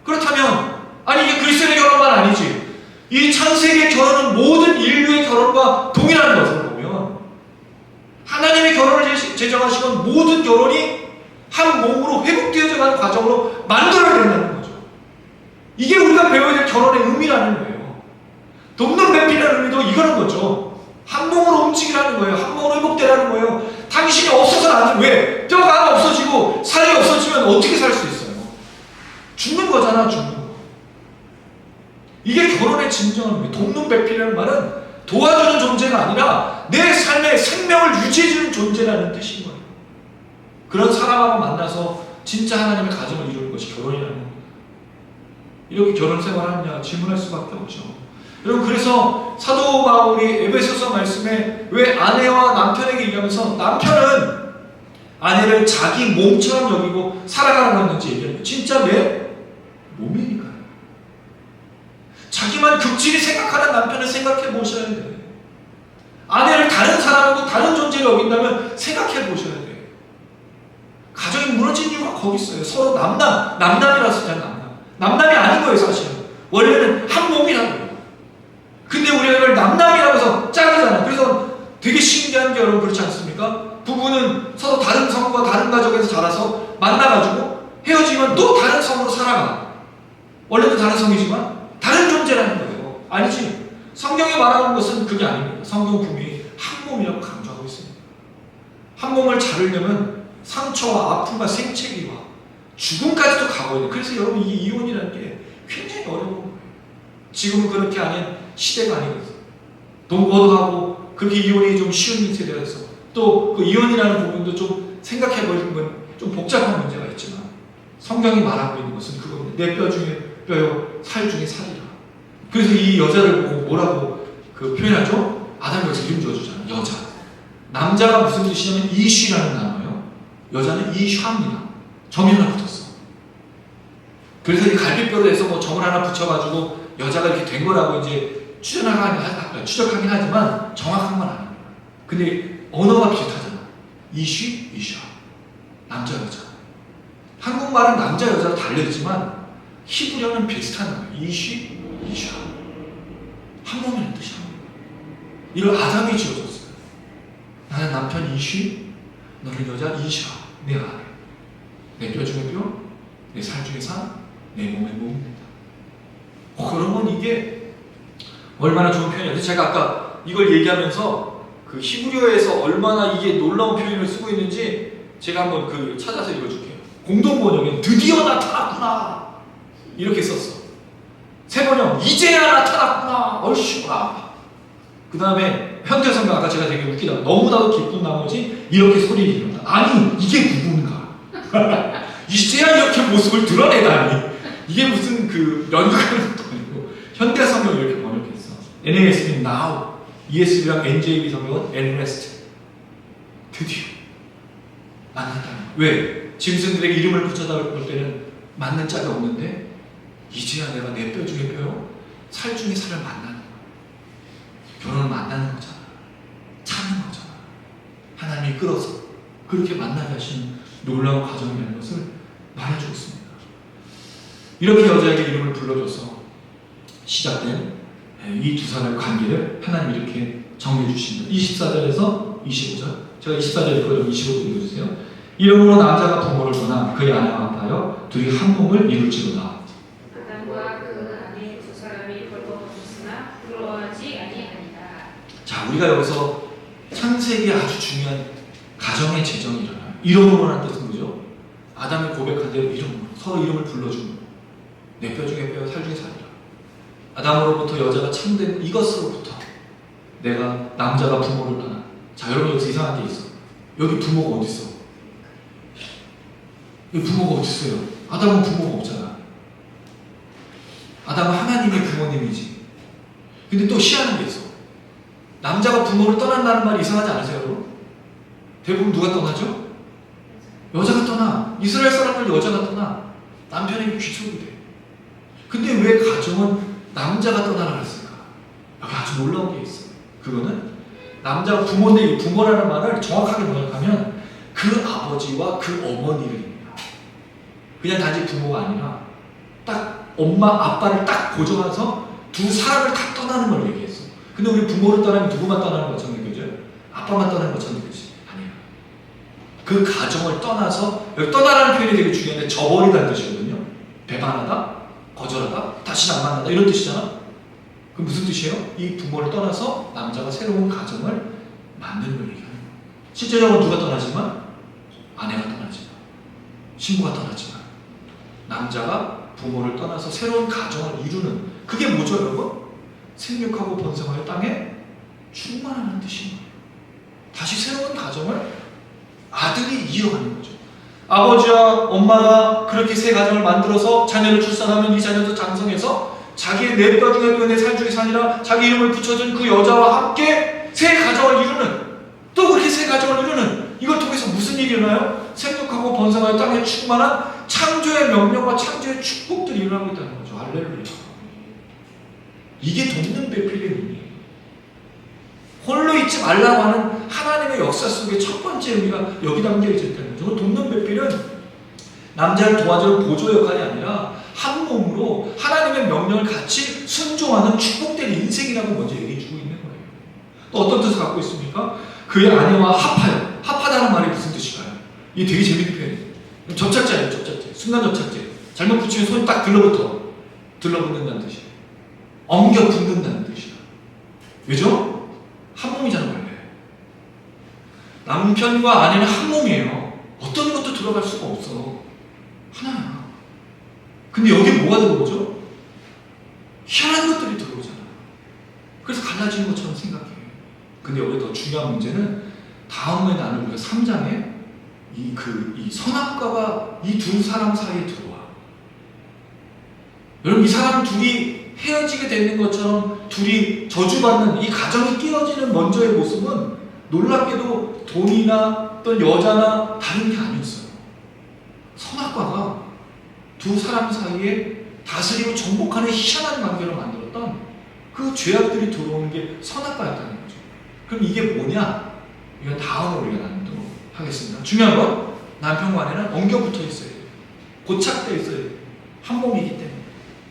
그렇다면 아니 이게 그리스도인의 결혼만 아니지. 이 창세기의 결혼은 모든 인류의 결혼과 동일한 것을 보면 하나님의 결혼을 제정하시건 모든 결혼이 한 몸으로 회복되어져가는 과정으로 만들어야 된다는 거죠. 이게 우리가 배워야 될 결혼의 의미라는 거예요. 돕는 배필이라는 의미도 이거는 거죠. 한 몸으로 움직이라는 거예요. 한 몸으로 회복되라는 거예요. 당신이 없어서는 안 돼. 왜? 뼈가 하나 없어지고 살이 없어지면 어떻게 살 수 있어요? 죽는 거잖아, 죽는 거. 이게 결혼의 진정한 의미. 돕는 배필이라는 말은 도와주는 존재가 아니라 내 삶의 생명을 유지해주는 존재라는 뜻인 거예요. 그런 사람하고 만나서 진짜 하나님의 가정을 이루는 것이 결혼이라는 겁니다. 이렇게 결혼 생활하느냐 질문할 수밖에 없죠. 여러분 그래서 사도 바울이 에베소서 말씀에 왜 아내와 남편에게 얘기하면서 남편은 아내를 자기 몸처럼 여기고 살아가라고 했는지 얘기해요. 진짜 내 몸이니까요. 자기만 극진히 생각하는 남편을 생각해 보셔야 돼요. 아내를 다른 사람하고 다른 존재로 여긴다면 생각해 보셔야 돼요. 가정이 무너진 이유가 거기 있어요. 서로 남남이라서 그냥 남남이 아닌 거예요, 사실은. 원래는 한 몸이라고요. 근데 우리가 이걸 남남이라고 해서 짝이잖아요. 그래서 되게 신기한 게 여러분 그렇지 않습니까? 부부는 서로 다른 성과 다른 가족에서 자라서 만나가지고 헤어지면 또 다른 성으로 살아가. 원래도 다른 성이지만 다른 존재라는 거예요. 아니지. 성경이 말하는 것은 그게 아닙니다. 성경 분명히 한 몸이라고 강조하고 있습니다. 한 몸을 자르려면 상처와 아픔과 생채기와 죽음까지도 가고야 돼요. 그래서 여러분 이 이혼이라는 게 굉장히 어려운 거예요. 지금은 그렇게 아닌 시대가 아니거든요. 돈 버도 그렇게 이혼이 좀 쉬운 세대라서 또 그 이혼이라는 부분도 좀 생각해보는 건 좀 복잡한 문제가 있지만 성경이 말하고 있는 것은 그겁니다. 내 뼈 중에 뼈요, 살 중에 살이라. 그래서 이 여자를 보고 뭐라고 그 표현하죠? 아담이 여기서 이름 지어주잖아요. 여자. 남자가 무슨 뜻이냐면 이쉬라는 단어예요. 여자는 이샤입니다. 점이 하나 붙었어. 그래서 이 갈비뼈로 해서 뭐 점을 하나 붙여가지고 여자가 이렇게 된 거라고 이제 추적하긴 하지만 정확한 건 아니에요. 근데 언어가 비슷하잖아. 이쉬, 이샤. 남자, 여자. 한국말은 남자, 여자로 달려있지만 히브리어는 비슷한 거예요. 이쉬, 이샤. 한 몸이라는 뜻이야. 이걸 아담이 지어줬어요. 나는 남편 이쉬, 너는 여자 이샤. 내 아내. 내 뼈 중에 뼈, 내 살 중에 살, 내 몸의 몸입니다. 그러면 이게 얼마나 좋은 표현이에요. 제가 아까 이걸 얘기하면서 그 히브리어에서 얼마나 이게 놀라운 표현을 쓰고 있는지 제가 한번 그 찾아서 읽어줄게요. 공동 번역엔 드디어 나타났구나. 이렇게 썼어. 세 번역 이제야 나타났구나. 얼씨구나. 그 다음에 현대성경 아까 제가 되게 웃기다. 너무나도 기쁜 나머지 이렇게 소리 지른다. 아니 이게 누군가. 이제야 이렇게 모습을 드러내다니. 이게 무슨 그 연극하는 것도 아니고 현대성경 이렇게 번역했어. NAS는 now, ESV랑 NJB 성경은 enrest. 드디어 만났다는 거야. 왜? 짐승들에게 이름을 붙여다 볼 때는 맞는 짝이 없는데 이제야 내가 내 뼈 중에 뼈요, 살 중에 살을 만나는 거야. 결혼을 만나는 거잖아. 찾는 거잖아. 하나님이 끌어서 그렇게 만나게 하신 놀라운 과정이라는 것을 말해주고 있습니다. 이렇게 여자에게 이름을 불러줘서 시작된 이 두 사람의 관계를 하나님 이렇게 정리해 주십니다. 24절에서 25절. 제가 24절 읽고 25절 읽어주세요. 이러므로 남자가 부모를 떠나 그의 아내와 합하여 둘이 한 몸을 이룰지로다. 아담과 그 아내 두 사람이 벌거벗었으나 부러워하지 아니하니라. 자, 우리가 여기서 창세기에 아주 중요한 가정의 재정이 일어나요. 이름으로라는 뜻은 뭐죠? 아담이 고백한 대로 이름으로 서로 이름을 불러주는 거예요. 내 뼈 중에 뼈, 살 중에 살이라. 아담으로부터 여자가 참된 이것으로부터 내가 남자가 부모를 떠나. 자, 여러분 여기서 이상한 게 있어. 여기 부모가 어디 있어? 여기 부모가 어디 있어요? 아담은 부모가 없잖아. 아담은 하나님의 부모님이지. 근데 또 희한한 게 있어. 남자가 부모를 떠난다는 말이 이상하지 않으세요, 여러분? 대부분 누가 떠나죠? 여자가 떠나. 이스라엘 사람들 여자가 떠나. 남편에게 귀속이 돼. 근데 왜 가정은 남자가 떠나라 그랬을까? 여기 아주 놀라운 게 있어. 그거는 남자가 부모인데 이 부모라는 말을 정확하게 번역하면 그 아버지와 그 어머니를 의미해요. 그냥 단지 부모가 아니라 딱 엄마, 아빠를 딱 고정해서 두 사람을 다 떠나는 걸 얘기했어. 근데 우리 부모를 떠나면 누구만 떠나는 것처럼 느껴져요? 아빠만 떠나는 것처럼 느껴지지? 아니에요. 그 가정을 떠나서, 여기 떠나라는 표현이 되게 중요한데 저버리다는 뜻이거든요. 배반하다, 거절하다, 다시 안 만나다 이런 뜻이잖아. 그럼 무슨 뜻이에요? 이 부모를 떠나서 남자가 새로운 가정을 만드는 걸 얘기하는 거예요. 실제적으로 누가 떠나지만? 아내가 떠나지만, 신부가 떠나지만, 남자가 부모를 떠나서 새로운 가정을 이루는, 그게 뭐죠 여러분? 생육하고 번성하여 땅에 충만하는 뜻인 거예요. 다시 새로운 가정을 아들이 이어가는 거죠. 아버지와 엄마가 그렇게 새 가정을 만들어서 자녀를 출산하면 이 자녀도 장성해서 자기의 내 뼈 중에 뼈, 내 살 중에 살이라 자기 이름을 붙여준 그 여자와 함께 새 가정을 이루는, 또 그렇게 새 가정을 이루는, 이걸 통해서 무슨 일이 일어나요? 생육하고 번성하여 땅에 충만한 창조의 명령과 창조의 축복들이 일어나고 있다는 거죠. 할렐루야. 이게 돕는 배필의 의미예요. 홀로 있지 말라고 하는 하나님의 역사 속의 첫 번째 의미가 여기 담겨져 있다는 거죠. 돕는 배필은 남자를 도와주는 보조 역할이 아니라 한 몸으로 하나님의 명령을 같이 순종하는 축복된 인생이라고 먼저 얘기해 주고 있는 거예요. 또 어떤 뜻을 갖고 있습니까? 그의 아내와 합하여. 합하다는 말이 무슨 뜻일까요? 이게 되게 재밌는 표현이에요. 접착제예요, 접착제. 순간 접착제. 잘못 붙이면 손이 딱 들러붙는다는 뜻이에요. 엉겨 붙는다는 뜻이에요. 왜죠? 한 몸이잖아 원래. 남편과 아내는 한 몸이에요. 어떤 것도 들어갈 수가 없어. 하나야. 근데 여기 뭐가 들어오죠? 희한한 것들이 들어오잖아. 그래서 갈라지는 것처럼 생각해. 근데 여기 더 중요한 문제는 다음에 나눌 우리가 3장에 이 선악과가 이 두 사람 사이에 들어와. 여러분 이 사람 둘이 헤어지게 되는 것처럼 둘이 저주받는 이 가정이 깨어지는 먼저의 모습은 놀랍게도 돈이나 또 여자나 다른 게 아니었어요. 선악과가 두 사람 사이에 다스리고 정복하는 희한한 관계를 만들었던 그 죄악들이 들어오는 게 선악과였다는 거죠. 그럼 이게 뭐냐? 이건 다음으로 우리가 나누도록 하겠습니다. 중요한 건 남편과 아내는 엉겨 붙어 있어야 돼요. 고착되어 있어야 돼요. 한 몸이기 때문에.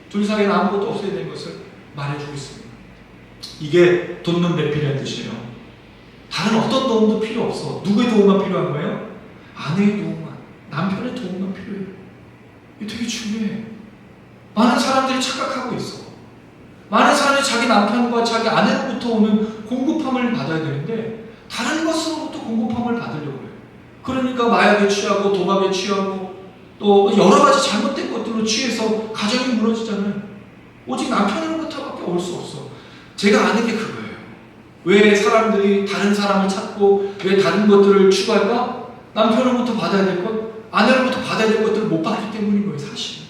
둘 사이에는 아무것도 없어야 되는 것을 말해주고 있습니다. 이게 돕는 배필이라는 뜻이에요. 다른 어떤 도움도 필요 없어. 누구의 도움만 필요한 거예요? 아내의 도움만, 남편의 도움만 필요해요. 이게 되게 중요해. 많은 사람들이 착각하고 있어. 많은 사람들이 자기 남편과 자기 아내로부터 오는 공급함을 받아야 되는데 다른 것으로부터 공급함을 받으려고 해요. 그러니까 마약에 취하고 도박에 취하고 또 여러 가지 잘못된 것들로 취해서 가정이 무너지잖아요. 오직 남편으로부터밖에 올 수 없어. 제가 아는 게 그거예요. 왜 사람들이 다른 사람을 찾고 왜 다른 것들을 추구할까? 남편으로부터 받아야 될 것, 아내로부터 받아야 될 것들을 못 받기 때문인 거예요, 사실.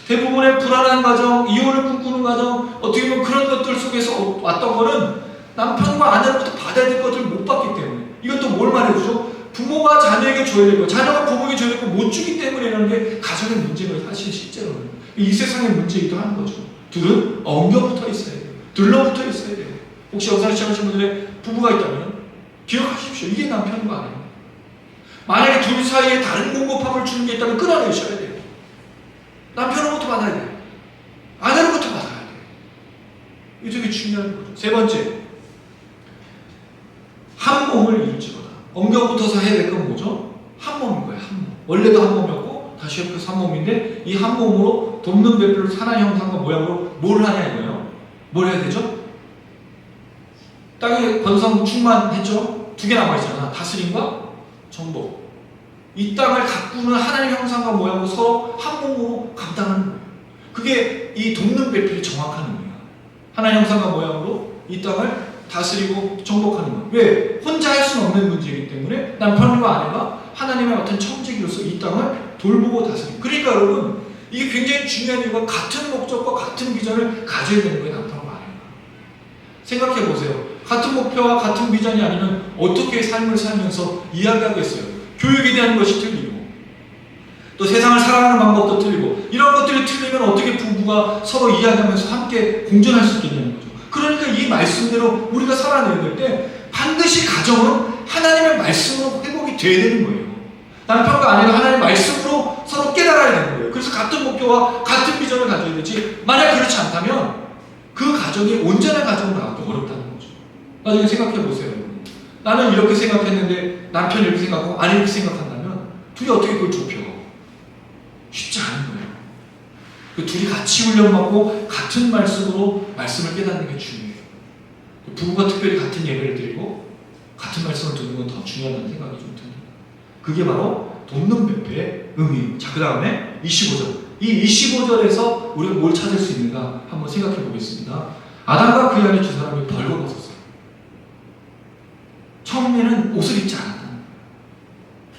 대부분의 불안한 가정, 이혼을 꿈꾸는 가정, 어떻게 보면 그런 것들 속에서 왔던 거는 남편과 아내로부터 받아야 될 것들을 못 받기 때문에. 이것도 뭘 말해주죠? 부모가 자녀에게 줘야 되고 자녀가 부모에게 줘야 되고 못 주기 때문이라는 게 가정의 문제가 사실 실제로는 이 세상의 문제이기도 하는 거죠. 둘은 엉겨붙어 있어야 돼요. 들러붙어 있어야 돼요. 혹시 영상 시청하시는 분들의 부부가 있다면 기억하십시오. 이게 남편과 아내입니다. 만약에 둘 사이에 다른 공급함을 주는 게 있다면 끊어내셔야 돼요. 남편으로부터 받아야 돼요. 아내로부터 받아야 돼요. 이게 되게 중요한 거죠. 세 번째, 한 몸을 이루지거다. 엉겨붙어서 해야 될 건 뭐죠? 한 몸인 거예요. 한 몸. 원래도 한 몸이었고 다시 협해서 한 몸인데 이 한 몸으로 돕는 배필로 하나의 형상과 모양으로 뭘 하냐 이거예요. 뭘 해야 되죠? 땅에 번성 충만했죠? 두 개 남아있잖아. 다스림과 정복. 이 땅을 가꾸는 하나님의 형상과 모양으로 서로 한 몸으로 감당하는 거예요. 그게 이 돕는 배필이 정확한 의미야. 하나님의 형상과 모양으로 이 땅을 다스리고 정복하는 거예요. 왜? 혼자 할 수는 없는 문제이기 때문에 남편과 아내가 하나님의 어떤 청지기로서 이 땅을 돌보고 다스리고. 그러니까 여러분, 이게 굉장히 중요한 이유가 같은 목적과 같은 비전을 가져야 되는 거예요. 남편과 아내가. 생각해 보세요. 같은 목표와 같은 비전이 아니면 어떻게 삶을 살면서 이야기하겠어요? 교육에 대한 것이 틀리고 또 세상을 살아가는 방법도 틀리고 이런 것들이 틀리면 어떻게 부부가 서로 이야기하면서 함께 공존할 수 있겠냐는 거죠. 그러니까 이 말씀대로 우리가 살아내야 될 때 반드시 가정은 하나님의 말씀으로 회복이 돼야 되는 거예요. 남편과 아내가 하나님의 말씀으로 서로 깨달아야 되는 거예요. 그래서 같은 목표와 같은 비전을 가져야 되지, 만약 그렇지 않다면 그 가정이 온전한 가정으로 나가기 어렵다는 거죠. 나중에 생각해 보세요. 나는 이렇게 생각했는데 남편이 이렇게 생각하고 아내 이렇게 생각한다면 둘이 어떻게 그걸 좁혀? 쉽지 않은 거예요. 그 둘이 같이 훈련받고 같은 말씀으로 말씀을 깨닫는 게 중요해요. 부부가 특별히 같은 예배를 드리고 같은 말씀을 듣는 건 더 중요하다는 생각이 좀 듭니다. 그게 바로 돕는 배필의 의미입니다. 자, 그 다음에 25절. 이 25절에서 우리가 뭘 찾을 수 있는가 한번 생각해 보겠습니다. 아담과 그의 아내 두 사람이 벌거벗었어요. 처음에는 옷을 입지 않았다.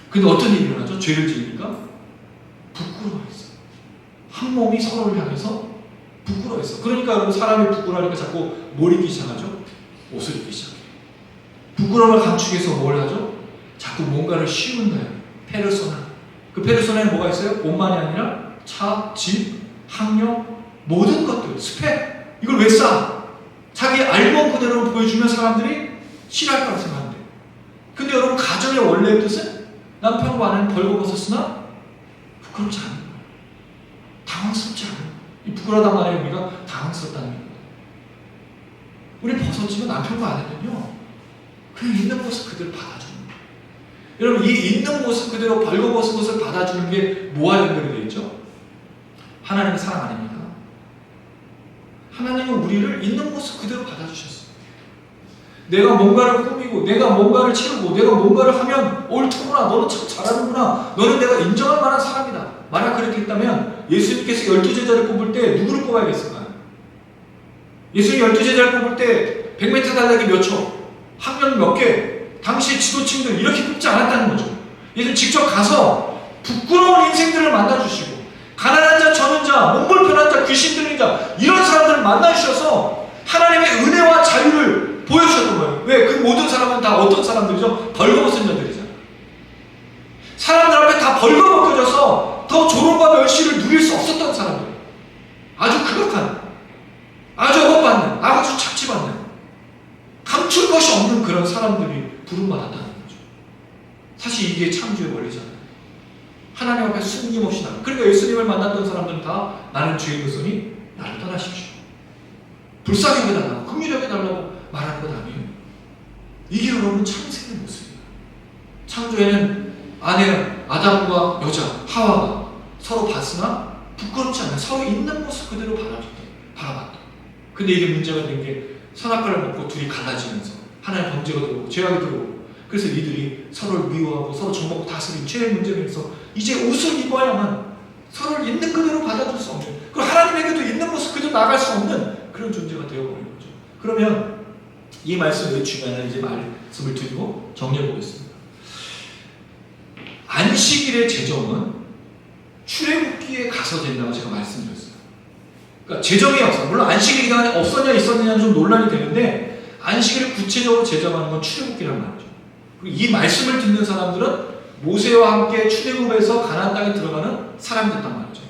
근데 어떤 일이 일어나죠? 죄를 지으니까 부끄러워했어요. 한 몸이 서로를 향해서 부끄러워했어. 그러니까 여러분, 사람이 부끄러우니까 자꾸 뭘 입기 시작하죠? 옷을 입기 시작해요. 부끄러움을 감추기 위해서 뭘 하죠? 자꾸 뭔가를 씌운 거예요. 페르소나. 그 페르소나에 뭐가 있어요? 옷만이 아니라 차, 집, 학력, 모든 것들, 스펙. 이걸 왜 쌓아? 자기 알몸 그대로 보여주면 사람들이 싫어할 거라고 생각한대. 근데 여러분, 가정의 원래의 뜻은 남편과 아내는 벌거벗었으나 부끄럽지 않은 거예요. 당황스럽지 않은 거예요. 이 부끄러워하단 말의 의미가 당황스럽다는 겁니다. 우리 벗었지만 남편과 아내는요, 그냥 있는 모습 그대로 받아주는 거예요. 여러분, 이 있는 모습 그대로 벌거벗은 것을 받아주는 게 뭐와 연결이 되어 있죠? 하나님의 사랑 아닙니까? 하나님은 우리를 있는 모습 그대로 받아주셨어요. 내가 뭔가를 꾸미고 내가 뭔가를 채우고 내가 뭔가를 하면 옳더구나, 너는 참 잘하는구나, 너는 내가 인정할 만한 사람이다. 만약 그렇게 했다면 예수님께서 12제자를 뽑을 때 누구를 뽑아야겠을까요? 예수님 12제자를 뽑을 때 100m 달리기 몇 초, 학년 몇 개, 당시 지도층들 이렇게 뽑지 않았다는 거죠. 예수님 직접 가서 부끄러운 인생들을 만나주시고 가난한 자, 저는 자, 몸불편한 자, 귀신 들린 자, 이런 사람들을 만나주셔서 하나님의 은혜와 자유를 보여주셨던 거예요. 왜? 그 모든 사람은 다 어떤 사람들이죠? 벌거벗은 자들이잖아요. 사람들 앞에 다 벌거벗겨져서 더 조롱과 멸시를 누릴 수 없었던 사람들. 아주 극악한, 아주 억압받는, 아주 착취받는, 감출 것이 없는 그런 사람들이 부름받았다는 거죠. 사실 이게 창조의 원리잖아요. 하나님 앞에 숨김없이 나가. 그러니까 예수님을 만났던 사람들은 다 나는 죄의 후손이 나를 떠나십시오, 불쌍히 여겨달라고, 긍휼히 여겨달라고 말하는 것 아니에요. 이게 여러분 창세의 모습이에요. 창조에는 아내 아담과 여자 하와가 서로 봤으나 부끄럽지 않아요. 서로 있는 모습 그대로 바라봤다. 근데 이게 문제가 된 게 선악과를 먹고 둘이 갈라지면서 하나의 범죄가 들어오고 죄악이 들어오고, 그래서 이들이 서로를 미워하고 서로 정먹고 다스린 죄의 문제로 해서 이제 옷을 입어야만 서로를 있는 그대로 받아줄 수 없는, 그리고 하나님에게도 있는 모습 그대로 나갈 수 없는 그런 존재가 되어버리는 거죠. 그러면 이 말씀이 왜 중요한지 말씀을 드리고 정리해 보겠습니다. 안식일의 제정은 출애굽기에 가서 된다고 제가 말씀드렸어요. 그러니까 제정의 역사, 물론 안식일이 없었냐 있었느냐는 좀 논란이 되는데 안식일을 구체적으로 제정하는 건 출애굽기란 말이죠. 그리고 이 말씀을 듣는 사람들은 모세와 함께 출애굽에서 가나안 땅에 들어가는 사람이었단 말이죠.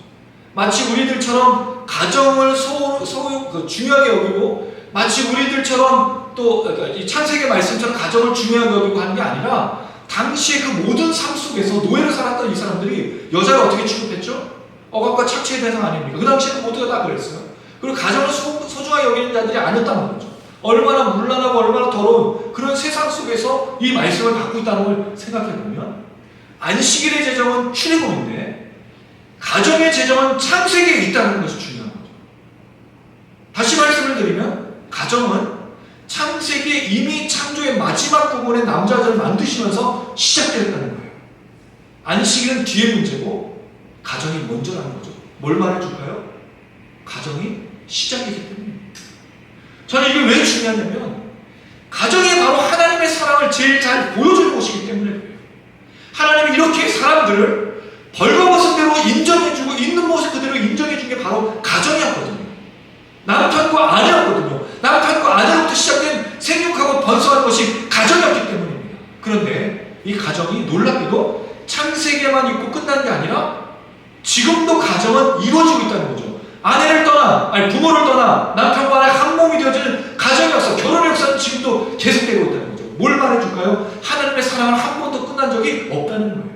마치 우리들처럼 가정을 중요하게 여기고, 마치 우리들처럼 또 그러니까 이 창세기 말씀처럼 가정을 중요하게 여기고 하는 게 아니라, 당시의 그 모든 삶 속에서 노예로 살았던 이 사람들이 여자를 어떻게 취급했죠? 억압과 착취의 대상 아닙니까? 그 당시에는 모두가 다 그랬어요. 그리고 가정을 소중하게 여기는 자들이 아니었단 말이죠. 얼마나 문란하고 얼마나 더러운 그런 세상 속에서 이 말씀을 갖고 있다는 걸 생각해 보면, 안식일의 제정은 출애굽인데 가정의 제정은 창세기에 있다는 것이 중요한 거죠. 다시 말씀을 드리면 가정은 창세기에 이미 창조의 마지막 부분에 남자들을 만드시면서 시작되었다는 거예요. 안식일은 뒤의 문제고 가정이 먼저라는 거죠. 뭘 말해줄까요? 가정이 시작이기 때문입니다. 저는 이게 왜 중요하냐면, 가정이 바로 하나님의 사랑을 제일 잘 보여주는 곳이기 때문에 그래요. 하나님이 이렇게 사람들을 벌거벗은 대로 인정해주고 있는 모습 그대로 인정해준 게 바로 가정이었거든요. 남편과 아내였거든요. 남편과 아내로부터 시작된 생육하고 번성한 것이 가정이었기 때문입니다. 그런데 이 가정이 놀랍게도 창세기에만 있고 끝난 게 아니라 지금도 가정은 이루어지고 있다는 거죠. 아내를 떠나, 부모를 떠나 남편과 아내 한 몸이 되어지는 가정의 역사, 결혼의 역사는 지금도 계속되고 있다는 거죠. 뭘 말해줄까요? 하나님의 사랑을 한 번도 끝난 적이 없다는 거예요.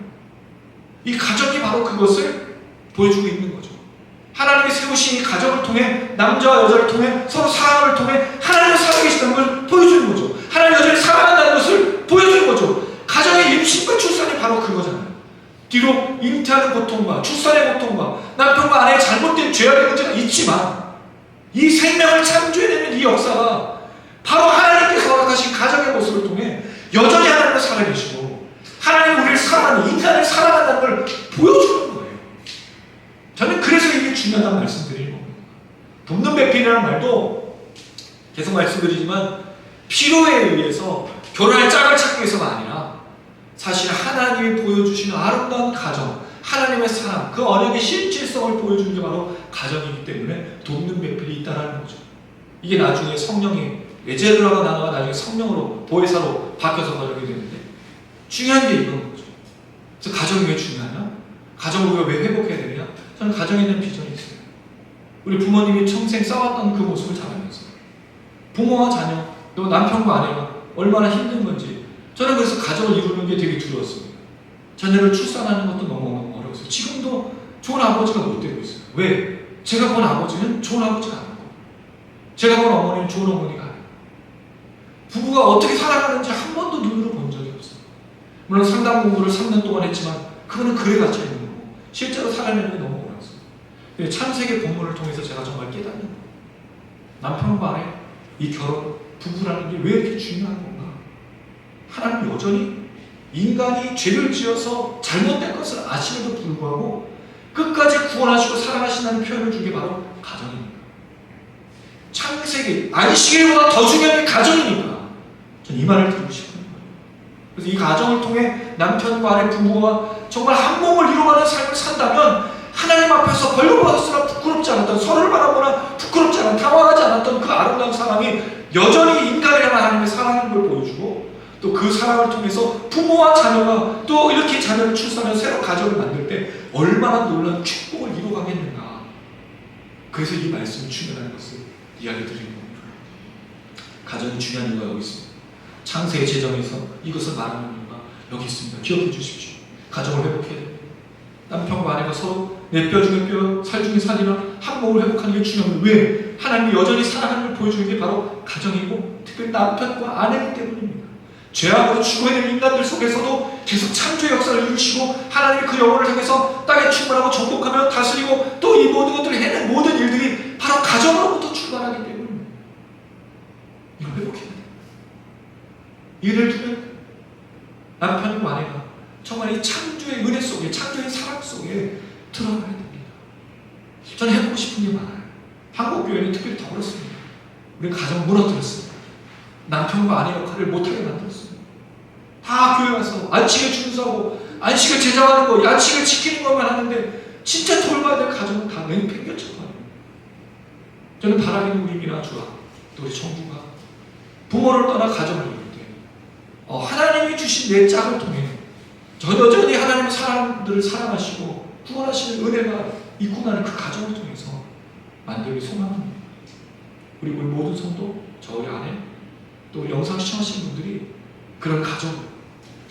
이 가정이 바로 그것을 보여주고 있는 거죠. 하나님이 세우신 이 가정을 통해, 남자와 여자를 통해 서로 사랑을 통해 하나님을 살아계시다는 걸 보여주는 거죠. 하나님 여자를 사랑한다는 것을 보여주는 거죠. 가정의 임신과 출산이 바로 그거잖아요. 뒤로 잉태하는 고통과 출산의 고통과 남편과 아내의 잘못된 죄악의 문제가 있지만, 이 생명을 창조해내는 이 역사가 바로 하나님께서 허락하신 가정의 모습을 통해 여전히 하나님을 살아계시고, 하나님 우리를 사랑하는, 인간을 사랑한다는 걸 보여주는 거예요. 저는 그래서 이게 중요하다는 말씀드리는 겁니다. 돕는 배필이라는 말도 계속 말씀드리지만, 필요에 의해서 결혼할 짝을 찾기 위해서가 아니라 사실 하나님이 보여주시는 아름다운 가정, 하나님의 사랑, 그 언약의 실질성을 보여주는 게 바로 가정이기 때문에 돕는 배필이 있다는 거죠. 이게 나중에 성령이 에제르라가 나와 나중에 성령으로, 보혜사로 바뀌어서 가정이 되는데, 중요한 게 이건 거죠. 그래서 가정이 왜 중요하냐? 가정을 우리가 왜 회복해야 되냐? 저는 가정에 대한 비전이 있어요. 우리 부모님이 평생 싸웠던 그 모습을 잘 알면서, 부모와 자녀, 또 남편과 아내가 얼마나 힘든 건지, 저는 그래서 가정을 이루는 게 되게 두려웠습니다. 자녀를 출산하는 것도 너무 어려웠어요. 지금도 좋은 아버지가 못 되고 있어요. 왜? 제가 본 아버지는 좋은 아버지가 아니고, 제가 본 어머니는 좋은 어머니가 아니고, 부부가 어떻게 살아가는지 한 번도 눈으로 본 적이 없어요. 물론 상담 공부를 3년 동안 했지만 그거는 글에 갇혀 있는 거고, 실제로 살아내는 게 너무 어려웠어요. 창세기 본문을 통해서 제가 정말 깨닫는 거예요. 남편과 아내, 이 결혼, 부부라는 게 왜 이렇게 중요한 건가? 하나님 여전히 인간이 죄를 지어서 잘못된 것을 아심에도 불구하고 끝까지 구원하시고 사랑하신다는 표현을 준 게 바로 가정입니다. 창세기, 안식일보다 더 중요한 게 가정이니까 전 이 말을 드리고 싶은 거예요. 그래서 이 가정을 통해 남편과 아내, 부부와 정말 한 몸을 이루어가는 삶을 산다면, 하나님 앞에서 벌거벗었으나 부끄럽지 않았던, 서로를 바라보나 부끄럽지 않았던, 당황하지 않았던 그 아름다운 사랑이 여전히 인간을 향한 하나님의 사랑인 걸 보여주고, 또 그 사랑을 통해서 부모와 자녀가 또 이렇게 자녀를 출산해서 새로 가정을 만들 때 얼마나 놀라운 축복을 이루어가겠는가. 그래서 이 말씀이 중요한 것을 이야기 드리는 겁니다. 가정이 중요한 이유가 여기 있습니다. 창세의 제정에서 이것을 말하는 이유가 여기 있습니다. 기억해 주십시오. 가정을 회복해야 됩니다. 남편과 아내가 서로 내 뼈 중에 뼈, 살 중에 살이나 한 몸을 회복하는 게 중요합니다. 왜? 하나님이 여전히 사랑하는 걸 보여주는 게 바로 가정이고, 특별히 남편과 아내이기 때문입니다. 죄악으로 죽어야 될 인간들 속에서도 계속 창조의 역사를 이루시고, 하나님이 그 영혼을 향해서 땅에 충만하고 정복하며 다스리고 또 이 모든 것들을 해낸 모든 일들이 바로 가정으로부터 출발하기 때문입니다. 이걸 회복해야 돼요. 예를 들면 남편과 아내가 정말 이 창조의 은혜 속에, 창조의 사랑 속에 들어가야 됩니다. 저는 해보고 싶은 게 많아요. 한국 교회는 특별히 더 그렇습니다. 우리 가정 무너뜨렸습니다. 남편과 아내 역할을 못하게 만들었습니다. 다 교회 와서 안식을 준수하고 안식을 제정하는 거, 안식을 지키는 것만 하는데 진짜 돌봐야 될 가정은 다 내팽겨쳐가요. 저는 바라기는 우리 미나주와 또 우리 청주가 부모를 떠나 가정을 이룰 때 하나님이 주신 내 짝을 통해 저 여전히 하나님은 사람들을 사랑하시고 구원하시는 은혜가 있구나는 그 가정을 통해서 만들기 소망합니다. 그리고 우리 모든 성도, 저희 안에 또 영상 시청하시는 분들이 그런 가정,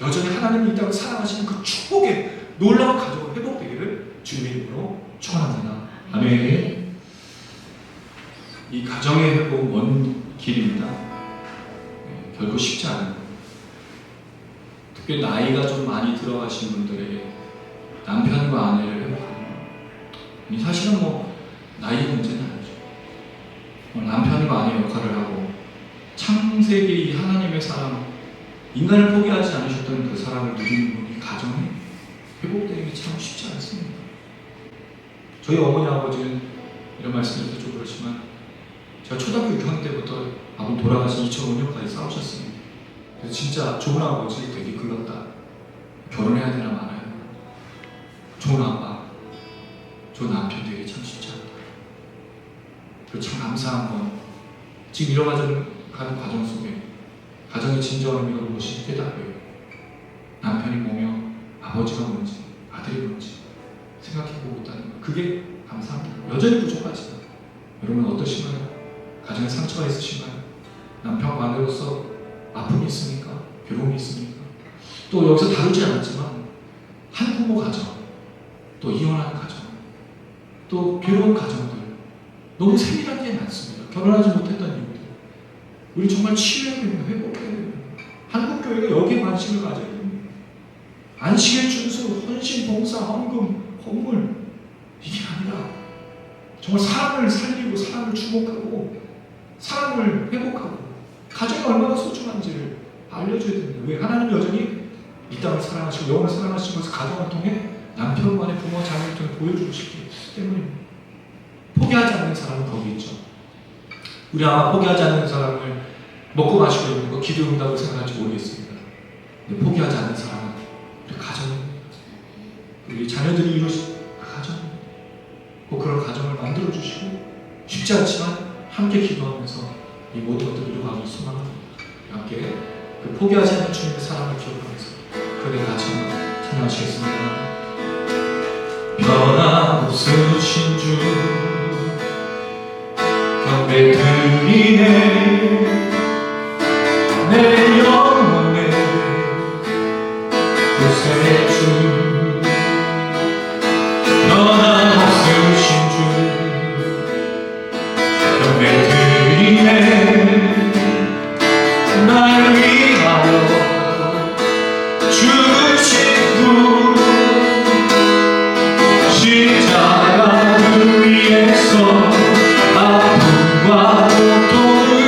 여전히 하나님이 이 땅을 사랑하시는 그 축복의 놀라운 가정을 회복되기를 주님의 이름으로 축원합니다. 아멘. 이 가정의 회복은 먼 길입니다. 결코 쉽지 않은 거예요. 특별히 나이가 좀 많이 들어가신 분들에게 남편과 아내를 회복하는 거. 사실은 나이 문제는 아니죠. 남편과 아내 역할을 하고 창세기 이 하나님의 사랑, 인간을 포기하지 않으셨던 그 사랑을 누리는 이 가정이 회복되는 게 참 쉽지 않습니다. 저희 어머니 아버지는 이런 말씀드려서 좀 그렇지만 제가 초등학교 6학년 때부터 아버지 돌아가신 2005년까지 싸우셨습니다. 그래서 진짜 좋은 아버지 되게 글렀다. 결혼해야 되나 말아야 되나. 좋은 아빠, 좋은 남편 되게 참 쉽지 않다. 그리고 참 감사한 건 지금 이뤄가는 과정 속에 가정의 진정한 의미가 무엇인지 깨닫고요. 남편이 뭐며 아버지가 뭔지 아들이 뭔지 생각해보고 있다는 것, 그게 감사합니다. 여전히 부족하지만 여러분 어떠신가요? 가정에 상처가 있으신가요? 남편과 아내로서 아픔이 있습니까? 괴로움이 있습니까? 또 여기서 다루지 않았지만 한부모 가정, 또 이혼한 가정, 또 괴로운 가정들 너무 세밀한 게 많습니다. 결혼하지 못했던 이유들 우리 정말 치유해야 됩니다. 회복해야 됩니다. 한국교회가 여기에 관심을 가져야 됩니다. 안식일 준수, 헌신, 봉사, 헌금, 헌물 이게 아니라 정말 사람을 살리고 사람을 주목하고 사람을 회복하고 가정이 얼마나 소중한지를 알려줘야 됩니다. 왜? 하나님 여전히 이 땅을 사랑하시고 영혼을 사랑하시는 것을 가정을 통해 남편과의 부모, 자녀를 통해 보여주고 싶기 때문입니다. 포기하지 않는 사람은 거기 있죠. 우리 아마 포기하지 않는 사람을 먹고 마시고 있는 거 기도 응답을 생각할지 모르겠습니다. 근데 포기하지 않는 사람은 우리 가정입니다. 우리 자녀들이 이루신 그 가정입니다. 꼭 그런 가정을 만들어주시고 쉽지 않지만 함께 기도하면서 이 모든 것들을 이루어가길 소망합니다. 함께 그 포기하지 않는 주님의 사랑을 기억하면서 그대 같이 한번 찬양하시겠습니다. 변함없으신 주 경배 드리네 내 영혼의 구세주 변함없으신 주 경배 드리네 날 위하여 죽으신 분 십자가를 위해서 아픔과 고통을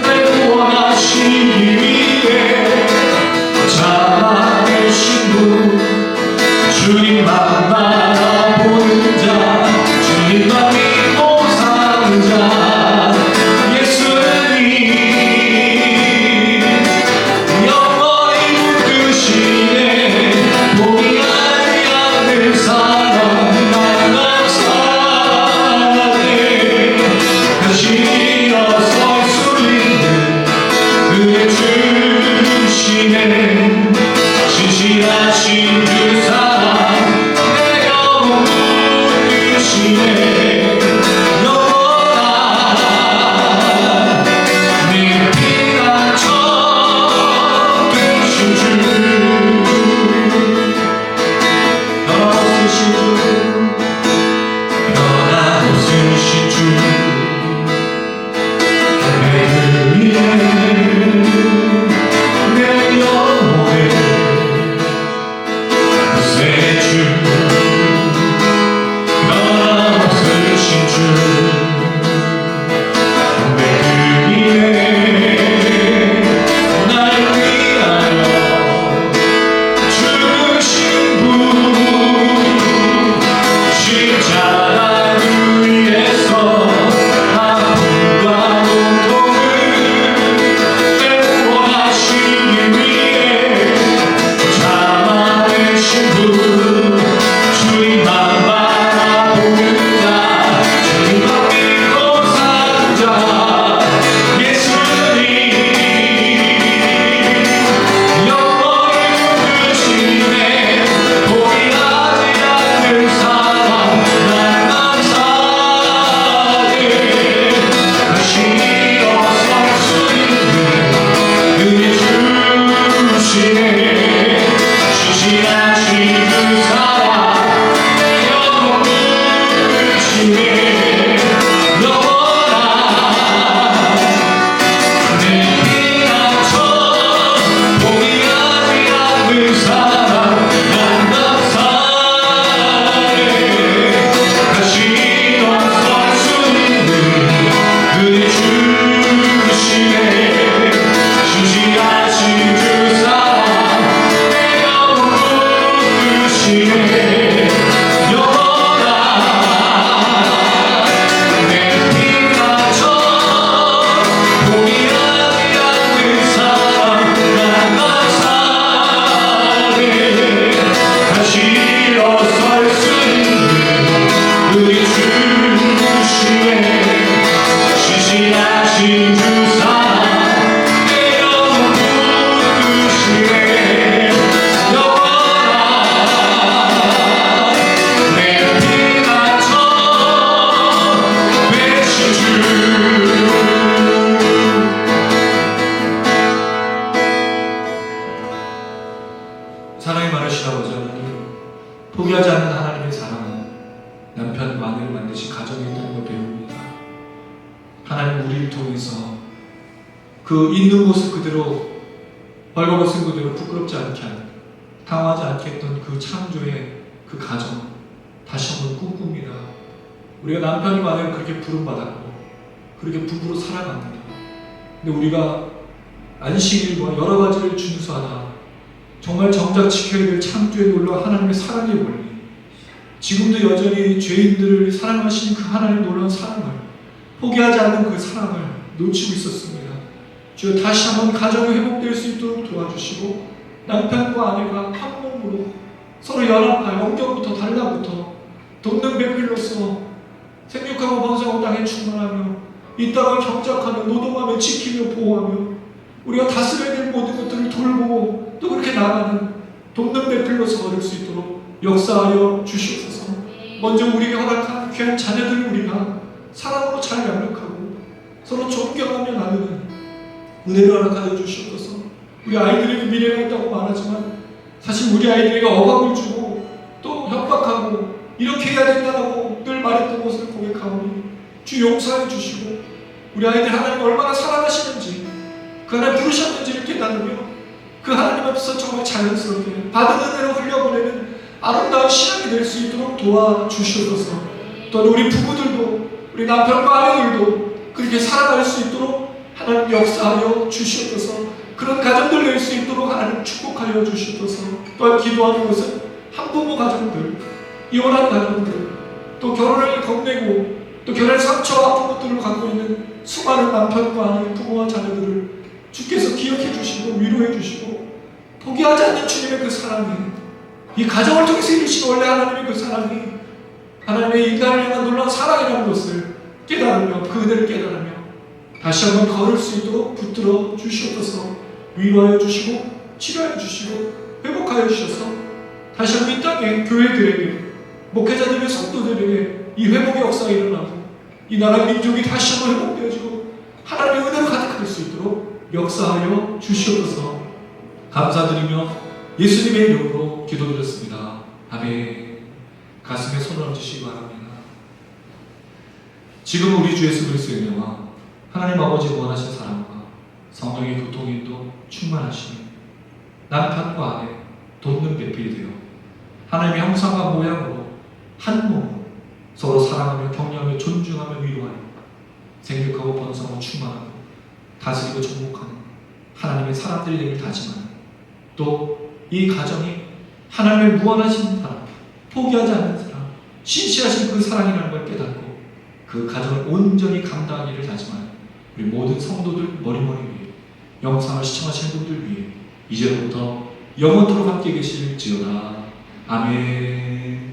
내 구원하시기 위해 참아내신 분 주님만 바라보는 자 주님만 믿고 사는 자 예수님 영원히 붙드시네 포기하지 않는 사랑 나만 사랑해 다시 일어설 수 있는 그의 주시네 진실하신 그 사랑 내 영혼 붙드시네 영원한 내 피난처 되신 주 변함없으신 주 변함없으신 주 경배를 위해 내 영혼의 구세주 변함없으신 주 경배를 위해 날 위하여 주신 분 시에 영원한 내 피가져 포기하지 않는 사랑 나가 사네 다시 일어설 수 있는 우리 주시네 신실하신 주 사랑 내 영혼 부르시네 영원한 내 피가져 되신 주 사랑이 많으신 아버지 하나님, 포기하지 않는 하나님의 사랑은 남편과 아내를 만드신 가정에 있다는 걸 배웁니다. 하나님 우리를 통해서 그 있는 모습 그대로 벌거벗은 그대로 부끄럽지 않게 하는 당하지 않게 했던 그 창조의 그 가정 다시 한번 꿈꿉니다. 우리가 남편과 아내를 그렇게 부름받았고 그렇게 부부로 살아갑니다. 근데 우리가 안식일과 여러 가지를 준수하다 정말 정작 지켜야 될 창조의 놀라운 하나님의 사랑의 원리, 지금도 여전히 죄인들을 사랑하시는 그 하나님의 놀라운 사랑을 포기하지 않는 그 사랑을 놓치고 있었습니다. 주여 다시 한번 가정이 회복될 수 있도록 도와주시고 남편과 아내가 한 몸으로 서로 연합하여 원경부터 달라부터 돕는 배필로서 생육하고 번성하고 땅에 충만하며 이 땅을 경작하며 노동하며 지키며 보호하며 우리가 다스려야 될 모든 것들을 돌보고 또 그렇게 나가는 돕는 배필로서 얻을 수 있도록 역사하여 주시옵소서. 먼저 우리에게 허락한 귀한 자녀들을 우리가 사랑으로 잘 양육하고 서로 존경하며 나누는 은혜를 허락하여 주시옵소서. 우리 아이들에게 미래가 있다고 말하지만 사실 우리 아이들에게 억압을 주고 또 협박하고 이렇게 해야 된다고 늘 말했던 것을 고백하오니 주 용서해 주시고 우리 아이들 하나님 얼마나 사랑하시는지 그 하나님 부르셨는지를 깨달으며 그 하나님 앞에서 정말 자연스럽게 받은 은혜로 흘려보내는 아름다운 신앙이 될 수 있도록 도와주시옵소서. 또 우리 부부들도 우리 남편과 아내들도 그렇게 살아갈 수 있도록 하나님 역사하여 주시옵소서. 그런 가정들 낼 수 있도록 하나님 축복하여 주시옵소서. 또한 기도하는 것은 한부모 가정들, 이혼한 가정들, 또 결혼을 겁내고 또 결혼 상처와 아픈 것들을 갖고 있는 수많은 남편과 아내, 부모와 자녀들을 주께서 기억해 주시고 위로해 주시고 포기하지 않는 주님의 그 사랑이 이 가정을 통해서 이루신 원래 하나님의 그 사랑이 하나님의 인간을 향한 놀라운 사랑이라는 것을 깨달으며 그 은혜를 깨달으며 다시 한번 걸을 수 있도록 붙들어 주시옵소서. 위로하여 주시고 치료하여 주시고 회복하여 주셔서 다시 한번 이 땅의 교회들에게 목회자들의 성도들에게 이 회복의 역사가 일어나고 이 나라 민족이 다시 한번 회복되어지고 하나님의 은혜로 가득할 수 있도록 역사하여 주시옵소서. 감사드리며 예수님의 이름으로 기도드렸습니다. 아멘. 가슴에 손을 얹으시기 바랍니다. 지금 우리 주 예수 그리스도의 은혜와 하나님 아버지의 원하신 사랑과 성령의 교통인도 충만하시니 남편과 아내 돕는 배필이 되어 하나님의 형상과 모양으로 한 몸으로 서로 사랑하며 격려하며 존중하며 위로하여 생육하고 번성하고 충만하고 다스리고 정복하는 하나님의 사람들이 되길 다짐하는 또 이 가정이 하나님의 무한하신 사랑, 포기하지 않는 사랑, 신실하신 그 사랑이라는 걸 깨닫고 그 가정을 온전히 감당하기를 다짐하는 우리 모든 성도들 머리머리 위에 영상을 시청하시는 분들 위해 이제부터 영원토록 함께 계실지어다. 아멘.